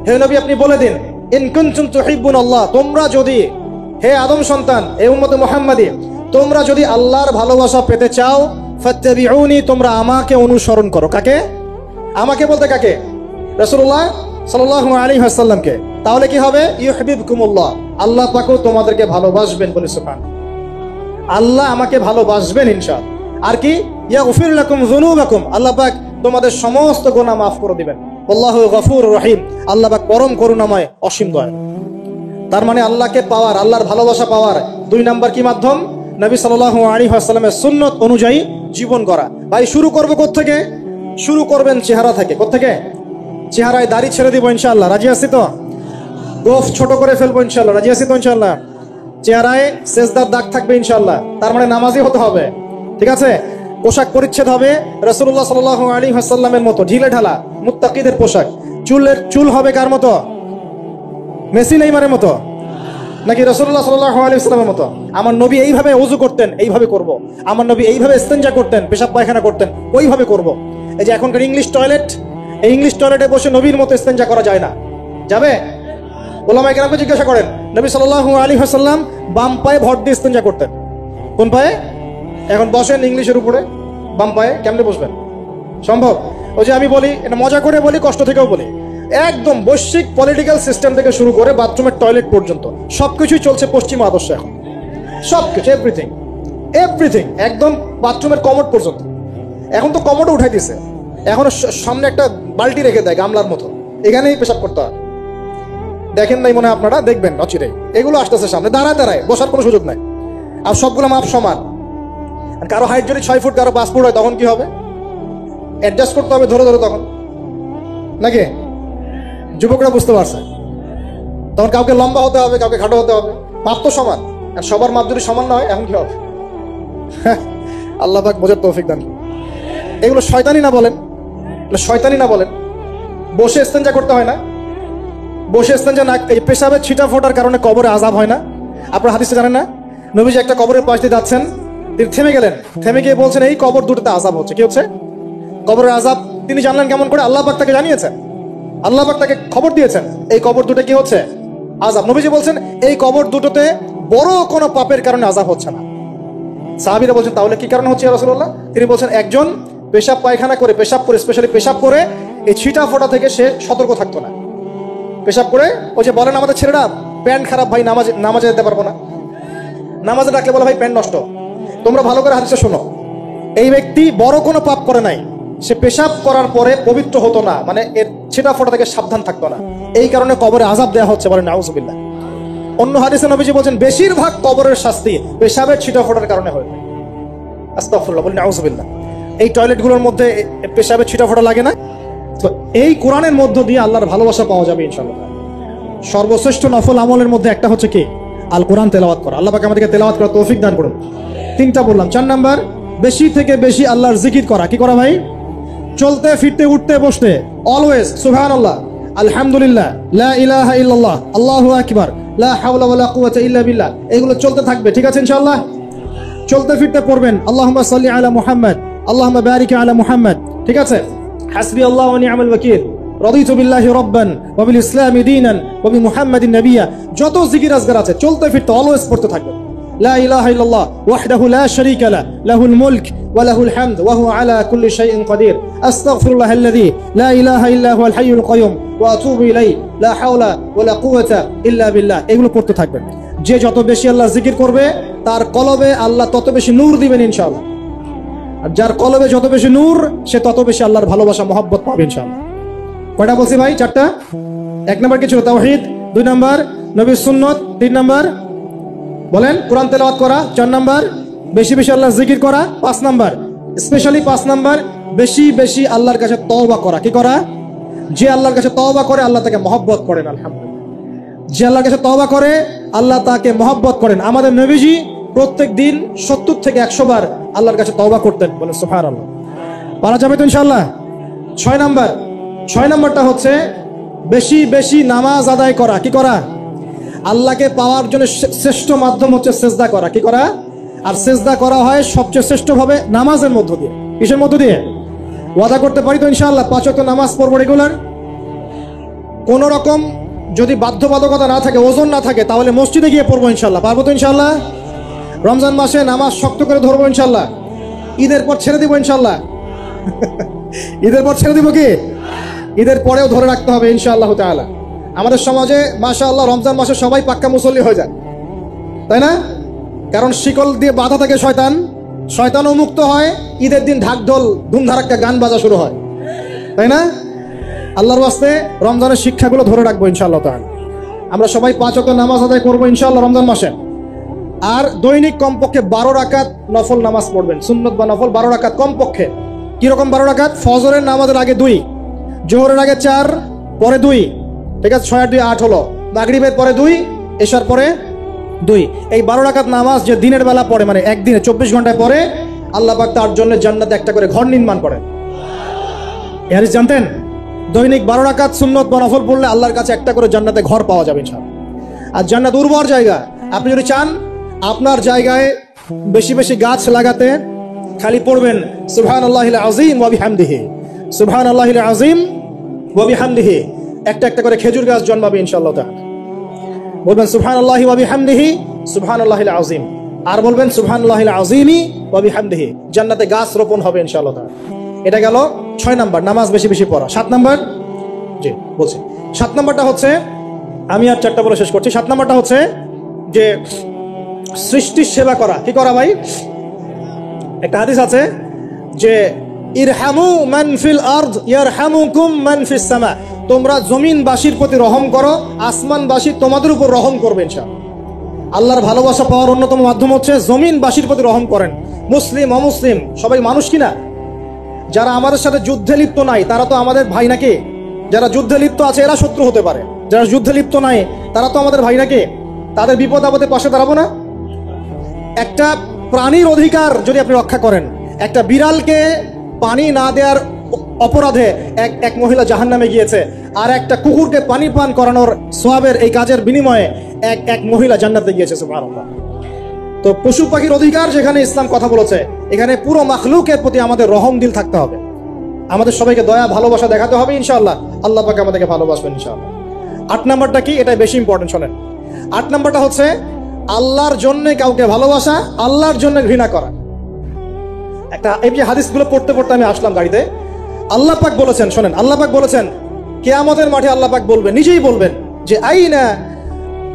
হে নবী আপনি বলে দিন, ইন কুনতুম তুহিব্বুনাল্লাহ, তোমরা যদি, হে আদম সন্তান, হে উম্মতে মুহাম্মাদী, তোমরা যদি আল্লাহর ভালোবাসা পেতে চাও, ফাত্তাবিউনি, তোমরা আমাকে অনুসরণ করো। কাকে? আমাকে বলতে কাকে? রাসূলুল্লাহ সাল্লাল্লাহু আলাইহি ওয়াসাল্লামকে। তাহলে কি হবে? ইউহিব্বুকুমুল্লাহ, আল্লাহ পাকও তোমাদেরকে ভালোবাসবেন। বলে সুবহানাল্লাহ, আল্লাহ আমাকে ভালোবাসবেন ইনশাআল্লাহ। আর কি? ইয়াগফির লাকুম যুনুবাকুম, আল্লাহ পাক তোমাদের সমস্ত গুনাহ মাফ করে দিবেন। আল্লাহু গফুরুর রহিম, আল্লাহ পাক পরম করুণাময়, অসীম দয়ালু। তার মানে আল্লাহকে পাওয়ার, আল্লাহর ভালোবাসা পাওয়ার দুই নাম্বার কি মাধ্যম? নবী সাল্লাল্লাহু আলাইহি ওয়াসাল্লামের সুন্নাত অনুযায়ী জীবন করা। ভাই শুরু করব কোত্থেকে? শুরু করবেন চেহারা থেকে। কোত্থেকে? চেহারায় দাড়ি ছেড়ে দিব ইনশাআল্লাহ, রাজি আছি তো? গোফ ছোট করে ফেলবো ইনশাআল্লাহ, রাজি আছি তো ইনশাআল্লাহ? চেহারায় সেজদার দাগ থাকবে ইনশাআল্লাহ, তার মানে নামাজি হতে হবে, ঠিক আছে? পোশাক পরিচ্ছদ হবে রাসূলুল্লাহ সাল্লাল্লাহু আলাইহি ওয়াসাল্লামের মতো, ঢিলে ঢালা মুত্তাকিদের পোশাক। চুল হবে কার মতো? মেসি নেইমারের মতো নাকি রাসূলুল্লাহ সাল্লাল্লাহু আলাইহি ওয়াসাল্লামের মতো? আমার নবী এইভাবে ওযু করতেন, এইভাবে করব। আমার নবী এইভাবে ইস্তেনজা করতেন, পেশাব পায়খানা করতেন, ওইভাবে করব। এই যে এখনকার ইংলিশ টয়লেট, এই ইংলিশ টয়লেটে বসে নবীর মতো ইস্তেনজা করা যায় না, যাবে? ওলামায়ে কেরামকে জিজ্ঞাসা করেন, নবী সাল্লাল্লাহু আলাইহি ওয়াসাল্লাম বাম পায়ে ভর দিয়ে ইস্তেনজা করতেন। কোন পায়ে? এখন বসেন ইংলিশের উপরে, বাম পায়ে কেমনে বসবেন? সম্ভব? ওই যে আমি বলি, এটা মজা করে বলি, কষ্ট থেকেও বলি, একদম বৈশ্বিক পলিটিক্যাল সিস্টেম থেকে শুরু করে বাথরুমের টয়লেট পর্যন্ত সবকিছুই চলছে পশ্চিমা আদর্শ। এখন সবকিছু, এভরিথিং, একদম বাথরুমের কমোড পর্যন্ত। এখন তো কমোডও উঠাই দিছে, এখন সামনে একটা বালতি রেখে দেয় গামলার মতো, এখানেই পেশাব করতে হয়। দেখেন নাই মনে হয় আপনারা, দেখবেন অচিরেই এগুলো আসতেছে সামনে, দাঁড়ায় বসার কোনো সুযোগ নাই। আর সবগুলো মাপ সমান। আর কারো হাইট যদি 6 ফুট, কারো 5 ফুট হয়, তখন কি হবে? অ্যাডজাস্ট করতে হবে ধরে তখন, নাকি? যুবকরা বুঝতে পারছে? তখন কাউকে লম্বা হতে হবে, কাউকে খাটো হতে হবে, মাপ তো সমান। আর সবার মাপ যদি সমান না হয় এখন কি হবে? আল্লাহ পাক বোঝার তৌফিক দান। এগুলো শয়তানি না বলেন? শয়তানি না বলেন? বসে ইস্তেঞ্জা করতে হয় না? বসে ইস্তেঞ্জা না, এই পেশাবের ছিটা ফোটার কারণে কবরে আযাব হয় না? আপনারা হাদিসে জানেন না? নবীজি একটা কবরের পাশ দিয়ে যাচ্ছেন, তিনি থেমে গেলেন, থেমে গিয়ে বলছেন এই কবর দুটোতে আযাব হচ্ছে। কি হচ্ছে? কবরের আযাব। তিনি জানলেন কেমন করে? আল্লাহ পাক তাকে জানিয়েছেন, আল্লাহ পাক তাকে খবর দিয়েছেন এই কবর দুটো কি হচ্ছে? আযাব। নবীজি বলছেন এই কবর দুটোতে বড় কোনো পাপের কারণে আযাব হচ্ছে না। সাহাবীরা বলছেন তাহলে কি কারণে হচ্ছে ইয়া রাসূলুল্লাহ? তিনি বলছেন একজন পেশাব পায়খানা করে, পেশাব করে, স্পেশালি পেশাব করে এই ছিটা ফোটা থেকে সে সতর্ক থাকতো না। পেশাব করে ওই যে বলেন আমাদের ছেলেরা প্যান্ট খারাপ ভাই নামাজে যেতে পারবো না, নামাজে ডাকলে বলে ভাই প্যান্ট নষ্ট। তোমরা ভালো করে হাদিসটা শোনো, এই ব্যক্তি বড় কোনো পাপ করে নাই, সে পেশাব করার পরে পবিত্র হতো না, মানে এর ছিটা ফোটা থেকে সাবধান থাকতো না, এই কারণে কবরে আযাব দেওয়া হচ্ছে। বলেন নাউযুবিল্লাহ। অন্য হাদিসে নবীজি বলছেন বেশিরভাগ কবরের শাস্তি পেশাবের ছিটা ফোটার কারণে হয়। আস্তাগফিরুল্লাহ, বলেন নাউযুবিল্লাহ। এই টয়লেটগুলোর মধ্যে পেশাবের ছিটা ফোটা লাগে না? তো এই কোরআনের মধ্য দিয়ে আল্লাহর ভালোবাসা পাওয়া যাবে ইনশাআল্লাহ। সর্বশ্রেষ্ঠ নফল আমলের মধ্যে একটা হচ্ছে কি? আল কোরআন তেলাওয়াত করা। আল্লাহ পাক আমাদেরকে তেলাওয়াত করার তৌফিক দান করুন। তিনটা বললাম। 4 নাম্বার, বেশি থেকে বেশি আল্লাহর জিকির করা। কি করা ভাই? চলতে ফিরতে উঠতে বসতে অলওয়েজ সুবহানাল্লাহ, আলহামদুলিল্লাহ, লা ইলাহা ইল্লাল্লাহ, আল্লাহু আকবার, লা হাওলা ওয়ালা কুওয়াতা ইল্লা বিল্লাহ, এগুলো চলতে থাকবে। ঠিক আছে ইনশাআল্লাহ? চলতে ফিরতে পড়বেন আল্লাহুম্মা সাল্লি আলা মুহাম্মদ, আল্লাহুম্মা বারিক আলা মুহাম্মদ। ঠিক আছে? হাসবি আল্লাহু ওয়া নি'মাল ওয়াকিল, রাদিতু বিল্লাহি রাব্বান ওয়া বিল ইসলামি দীনান ওয়া বি মুহাম্মাদিন নাবিয়্যা। যত জিকির আজকার আছে চলতে ফিরতে অলওয়েজ পড়তে থাকবে। লা ইলাহা ইল্লাল্লাহ ওয়াহদাহু লা শারীকা লা, লাহুল মুলক ওয়া লাহুল হামদ ওয়া হুয়া আলা কুল্লি শাইইন কাদির। আস্তাগফিরুল্লাহাল্লাযী লা ইলাহা ইল্লা হুয়াল হাইয়ুল কাইয়ুম ওয়া আতুবু ইলাইহি, লা হাওলা ওয়া লা কুওয়াতা ইল্লা বিল্লাহ। এগুলো পড়তে থাকবেন। যে যত বেশি আল্লাহ জিকির করবে তার কলবে আল্লাহ তত বেশি নূর দিবেন ইনশাআল্লাহ। আর যার কলবে যত বেশি নূর সে তত বেশি আল্লাহর ভালোবাসা মহব্বত পাবে ইনশাআল্লাহ। কয়টা বলছি ভাই? 4টা। 1 নাম্বার কি ছিল? তাওহীদ। 2 নাম্বার নবীর সুন্নাত। 3 নাম্বার বলেন কোরআন তেলাওয়াত করা। 4 নাম্বার বেশি বেশি আল্লাহর জিকির করা। 5 নাম্বার স্পেশালি 5 নাম্বার বেশি বেশি আল্লাহর কাছে তওবা করা। কি করা? যে আল্লাহর কাছে তওবা করে আল্লাহ তাকে মহব্বত করেন। আলহামদুলিল্লাহ, যে আল্লাহর কাছে তওবা করে আল্লাহ তাকে মহব্বত করেন। আমাদের নবীজি প্রত্যেক দিন 70 থেকে 100 বার আল্লাহর কাছে তওবা করতেন। বলেন সুবহানাল্লাহ। পারা যাবে তো ইনশাআল্লাহ? 6 নাম্বারটা হচ্ছে বেশি বেশি নামাজ আদায় করা। কি করা? আল্লাহকে পাওয়ার জন্য শ্রেষ্ঠ মাধ্যম হচ্ছে সেজদা করা। কি করা? আর সেজদা করা হয় সবচেয়ে শ্রেষ্ঠ ভাবে নামাজের মধ্য দিয়ে। কিসের মধ্য দিয়ে? ওয়াদা করতে পারি তো ইনশাআল্লাহ 5 ওয়াক্ত নামাজ পড়বো রেগুলার। কোন রকম যদি বাধ্যবাধকতা না থাকে, ওজন না থাকে, তাহলে মসজিদে গিয়ে পড়বো ইনশাআল্লাহ। পারবো তো ইনশাআল্লাহ? রমজান মাসে নামাজ শক্ত করে ধরবো ইনশাআল্লাহ। ঈদের পর ছেড়ে দিব ইনশাআল্লাহ। ঈদের পর ছেড়ে দিব কি? ঈদের পরেও ধরে রাখতে হবে ইনশাআল্লাহ তাআলা। আমাদের সমাজে মাশাআল্লাহ রমজান মাসে সবাই পাক্কা মুসল্লি হয়ে যায়, তাই না? কারণ শিকল দিয়ে বাধা থাকে শয়তান, শয়তানও মুক্ত হয়। ঈদের দিন ঢাকঢোল ধুমধারাক্কা গান বাজা শুরু হয়, তাই না? আল্লাহর ওয়াস্তে রমজানের শিক্ষাগুলো ধরে রাখবো ইনশাআল্লাহ তাআলা। আমরা সবাই 5 ওয়াক্ত নামাজ আদায় করবো ইনশাআল্লাহ রমজান মাসে। আর দৈনিক কমপক্ষে 12 রাকাত নফল নামাজ পড়বেন, সুন্নত বা নফল 12 রাকাত কমপক্ষে। কিরকম 12 রাকাত? ফজরের নামাজের আগে 2, জোহরের আগে 4, পরে 2। ঠিক আছে? 6 আর 2 8 হলো। মাগরিবের পরে 2, এশার পরে 2। এই 12 রাকাত নামাজ যে দিনের বেলা পড়ে, মানে একদিনে 24 ঘন্টায় পড়ে, আল্লাহ পাক তার জন্য জান্নাতে একটা করে ঘর নির্মাণ করেন। এই হাদিস জানতেন? দৈনিক 12 রাকাত সুন্নত বা নফল পড়লে আল্লাহর কাছে একটা করে জান্নাতে ঘর পাওয়া যাবে ইনশাআল্লাহ। আর জান্নাত উর্বর জায়গা। আপনি যদি চান আপনার জায়গায় বেশি বেশি গাছ লাগাতে, খালি পড়বেন সুবহানাল্লাহিল আযীম ওয়া বিহামদিহি, সুবহানাল্লাহিল আযীম ওয়া বিহামদিহি। একটা একটা করে খেজুর গাছ জন্মাবে ইনশাআল্লাহ তাআলা। বলবেন সুবহানাল্লাহি ওয়া বিহামদিহি, সুবহানাল্লাহিল আযীম। আর বলবেন সুবহানাল্লাহিল আযীমি ওয়া বিহামদিহি। জান্নাতে গাছ রোপণ হবে ইনশাআল্লাহ তাআলা। এটা গেল 6 নাম্বার, নামাজ বেশি বেশি পড়া। 7 নাম্বার, জি বলছি, 7 নাম্বারটা হচ্ছে, আমি আর 4টা বলে শেষ করছি। 7 নাম্বারটা হচ্ছে যে সৃষ্টির সেবা করা। কি করা ভাই? একটা হাদিস আছে যে ইরহামু মান ফিল আরদ ইয়ারহামুকুম মান ফিস সামা। তোমরা জমিনবাসীর প্রতি রহম করো, আসমানবাসী তোমাদের উপর রহম করবে ইনশাআল্লাহ। আল্লাহর ভালোবাসা পাওয়ার অন্যতম মাধ্যম হচ্ছে জমিনবাসীর প্রতি রহম করেন। মুসলিম অমুসলিম সবাই মানুষ কিনা? যারা আমাদের সাথে যুদ্ধে লিপ্ত নাই তারা তো আমাদের ভাই নাকি? যারা যুদ্ধে লিপ্ত আছে এরা শত্রু হতে পারে, যারা যুদ্ধে লিপ্ত নাই তারা তো আমাদের ভাই নাকি, তাদের বিপদ আপদে পাশে দাঁড়াবো না? একটা প্রাণীর অধিকার যদি আপনি রক্ষা করেন, একটা বিড়ালকে পানি না দেওয়ার অপরাধে এক মহিলা জাহান্নামে গিয়েছে, আর একটা কুকুরকে পানি পান করানোর সওয়াবের এই কাজের বিনিময়ে এক মহিলা জান্নাতে গিয়েছে। সুবহানাল্লাহ। তো পশু পাখির অধিকার যেখানে ইসলাম কথা বলেছে, এখানে পুরো মাখলুকের প্রতি আমাদের রহম দিল থাকতে হবে, আমাদের সবাইকে দয়া ভালোবাসা দেখাতে হবে ইনশাআল্লাহ। আল্লাহ পাক আমাদেরকে ভালোবাসবেন ইনশাআল্লাহ। 8 নাম্বারটা কি? এটা বেশি ইম্পর্টেন্ট, শোনেন। 8 নাম্বারটা হচ্ছে আল্লাহর জন্য কাউকে ভালোবাসা, আল্লাহর জন্য ঘৃণা করা। এই যে হাদিসগুলো পড়তে পড়তে আমি আসলাম গাড়িতে, আল্লাহ পাক বলেছেন, শোনেন, আল্লাহ পাক বলেছেন কিয়ামতের মাঠে আল্লাহ পাক বলবেন, নিজেই বলবেন যে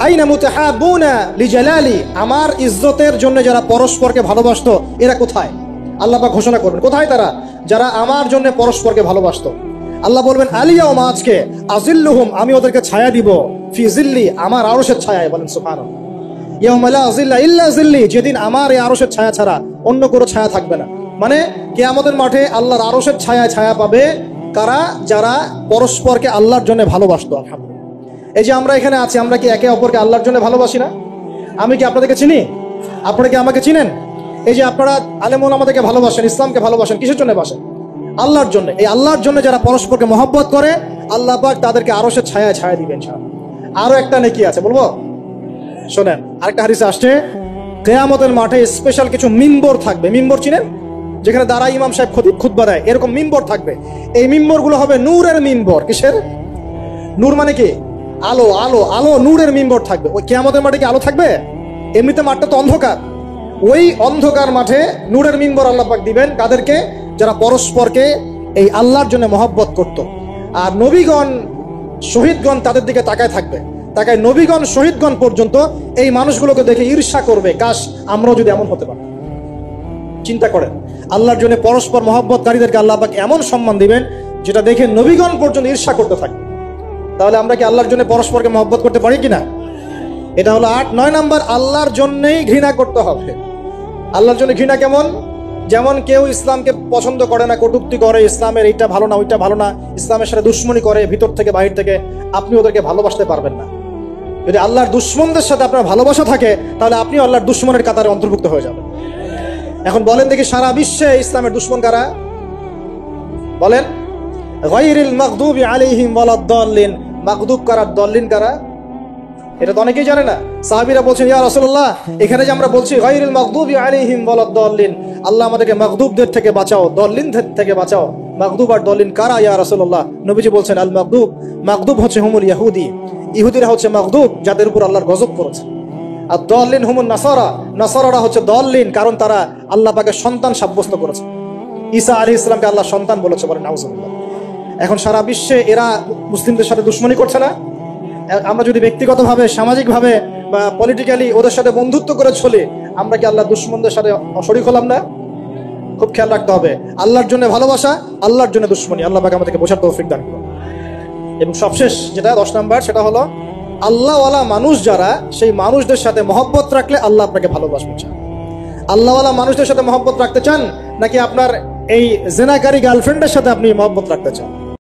আইনা মুতাহাবুনা লিজালালি, আমার ইজ্জতের জন্য যারা পরস্পরকে ভালোবাসতো এরা কোথায়? আল্লাহ পাক ঘোষণা করবেন কোথায় তারা, যারা আমার জন্য পরস্পরকে ভালোবাসতো। আল্লাহ বলবেন আলিয়াউমা, আজকে, আজিল্লুহুম, আমি ওদেরকে ছায়া দিব, ফি জিল্লি, আমার আরশের ছায়ায়। বলেন সুবহানাল্লাহ। ইয়াউমা লা জিল্লা ইল্লা জিল্লি, যেদিন আমার এই আরশের ছায়া ছাড়া অন্য কোনো ছায়া থাকবে না। মানে কিয়ামতের মাঠে আল্লাহর আরশের ছায়ায় ছায়া পাবে কারা? যারা পরস্পরকে আল্লাহর জন্য ভালোবাসতো। আলহামদুলিল্লাহ। এই যে আমরা এখানে আছি, আমরা কি একে অপরকে আল্লাহর জন্য ভালোবাসি না? আমি কি আপনাদেরকে চিনি? আপনারা কি আমাকে চিনেন? এই যে আপনারা আলেমুল আমাদেরকে ভালোবাসেন, ইসলামকে ভালোবাসেন, কিসের জন্য বাসেন? আল্লাহর জন্য। এই আল্লাহর জন্য যারা পরস্পরকে মহব্বত করে, আল্লাহ পাক তাদেরকে আরশের ছায়ায় ছায়া দিবেন ইনশাআল্লাহ। আরো একটা নেকি আছে, বলবো? শোনেন, আরেকটা হাদিসে আসছে কিয়ামতের মাঠে স্পেশাল কিছু মিম্বর থাকবে। মিম্বর চিনেন? যেখানে দাঁড়ায় ইমাম সাহেব খুতবা দেয়, এরকম মিম্বর থাকবে। এই মিম্বর গুলো হবে নূরের মিম্বর। কিসের? নূর মানে কি? আলো, আলো, আলো, নূরের মিম্বর থাকবে। ওই কিয়ামতের মাঠে কি আলো থাকবে? এমনিতে মাঠটা তো অন্ধকার। ওই অন্ধকার মাঠে নূরের মিম্বর আল্লাহ পাক দিবেন কাদেরকে? যারা পরস্পরকে এই আল্লাহর জন্য মহব্বত করত। আর নবীগণ, শহীদগণ তাদের দিকে তাকায় থাকবে, তাকায় নবীগণ, শহীদগণ পর্যন্ত এই মানুষগুলোকে দেখে ঈর্ষা করবে, কাশ আমরাও যদি এমন হতে পারি। চিন্তা করেন, আল্লাহর জন্য পরস্পর মহব্বতকারীদেরকে আল্লাহ পাক এমন সম্মান দিবেন যেটা দেখে নবীগণ পর্যন্ত ঈর্ষা করতে থাকবে। তাহলে আমরা কি আল্লাহর জন্য পরস্পরকে মহব্বত করতে পারি কিনা? এটা হলো 8। 9 নাম্বার, আল্লাহর জন্যই ঘৃণা করতে হবে। আল্লাহর জন্য ঘৃণা কেমন? যেমন কেউ ইসলামকে পছন্দ করে না, কটূক্তি করে, ইসলামের এইটা ভালো না, ওইটা ভালো না, ইসলামের সাথে দুশ্মনী করে ভিতর থেকে বাহির থেকে, আপনি ওদেরকে ভালোবাসতে পারবেন না। যদি আল্লাহর দুশ্মনদের সাথে আপনার ভালোবাসা থাকে, তাহলে আপনি আল্লাহর দুশ্মনের কাতারে অন্তর্ভুক্ত হয়ে যাবেন। এখন বলেন দেখি, সারা বিশ্বে ইসলামের দুশ্মন কারা? বলেন। গায়রিল মাগদুবি আলাইহিম ওয়ালাদ-দাল্লিন, মাগদুব কারা, দল্লিন কারা? এটা তো অনেকেই জানে না। সাহাবীরা বলছেন, ইয়া রাসূলুল্লাহ, এখানে যে আমরা বলছি গায়রিল মাগদুবি আলাইহিম ওয়ালাদ-দাল্লিন, আল্লাহ আমাদেরকে মাগদুবদের থেকে বাঁচাও, দল্লিনদের থেকে বাঁচাও। মাগদুব আর দল্লিন কারা ইয়া রাসূলুল্লাহ? নবীজি বলছেন, আল মাগদুব, মাগদুব হচ্ছে হুমুল ইহুদি, ইহুদিরা হচ্ছে মাগদুব, যাদের উপর আল্লাহর গজব করেছে। আর দল্লিন হুমুন নাসারা, নাসারারা হচ্ছে দল্লিন, কারণ তারা আল্লাহ পাকের সন্তান সাব্যস্ত করেছে। ঈসা আলাইহিস সালামকে আল্লাহ সন্তান বলেছে, বলেন নাউজুবিল্লাহ। এখন সারা বিশ্বে এরা মুসলিমদের সাথে দুশ্মনী করছে না? আমরা যদি ব্যক্তিগতভাবে, সামাজিকভাবে বা পলিটিক্যালি ওদের সাথে বন্ধুত্ব করে চলি, আমরা কি আল্লাহ দুশ্মনদের সাথে শরীক হলাম না? খুব খেয়াল রাখতে হবে। আল্লাহর জন্য ভালোবাসা, আল্লাহর জন্য দুশ্মনী। আল্লাহ পাক আমাদেরকে বোঝার তৌফিক দান করুন। এবং সবশেষ যেটা 10 নাম্বার, সেটা হলো আল্লাহওয়ালা মানুষ যারা, সেই মানুষদের সাথে মহব্বত রাখলে আল্লাহ আপনাকে ভালোবাসবে। চান আল্লাহওয়ালা মানুষদের সাথে মহব্বত রাখতে চান, নাকি আপনার এই জেনাকারী গার্লফ্রেন্ডের সাথে আপনি মহব্বত রাখতে চান?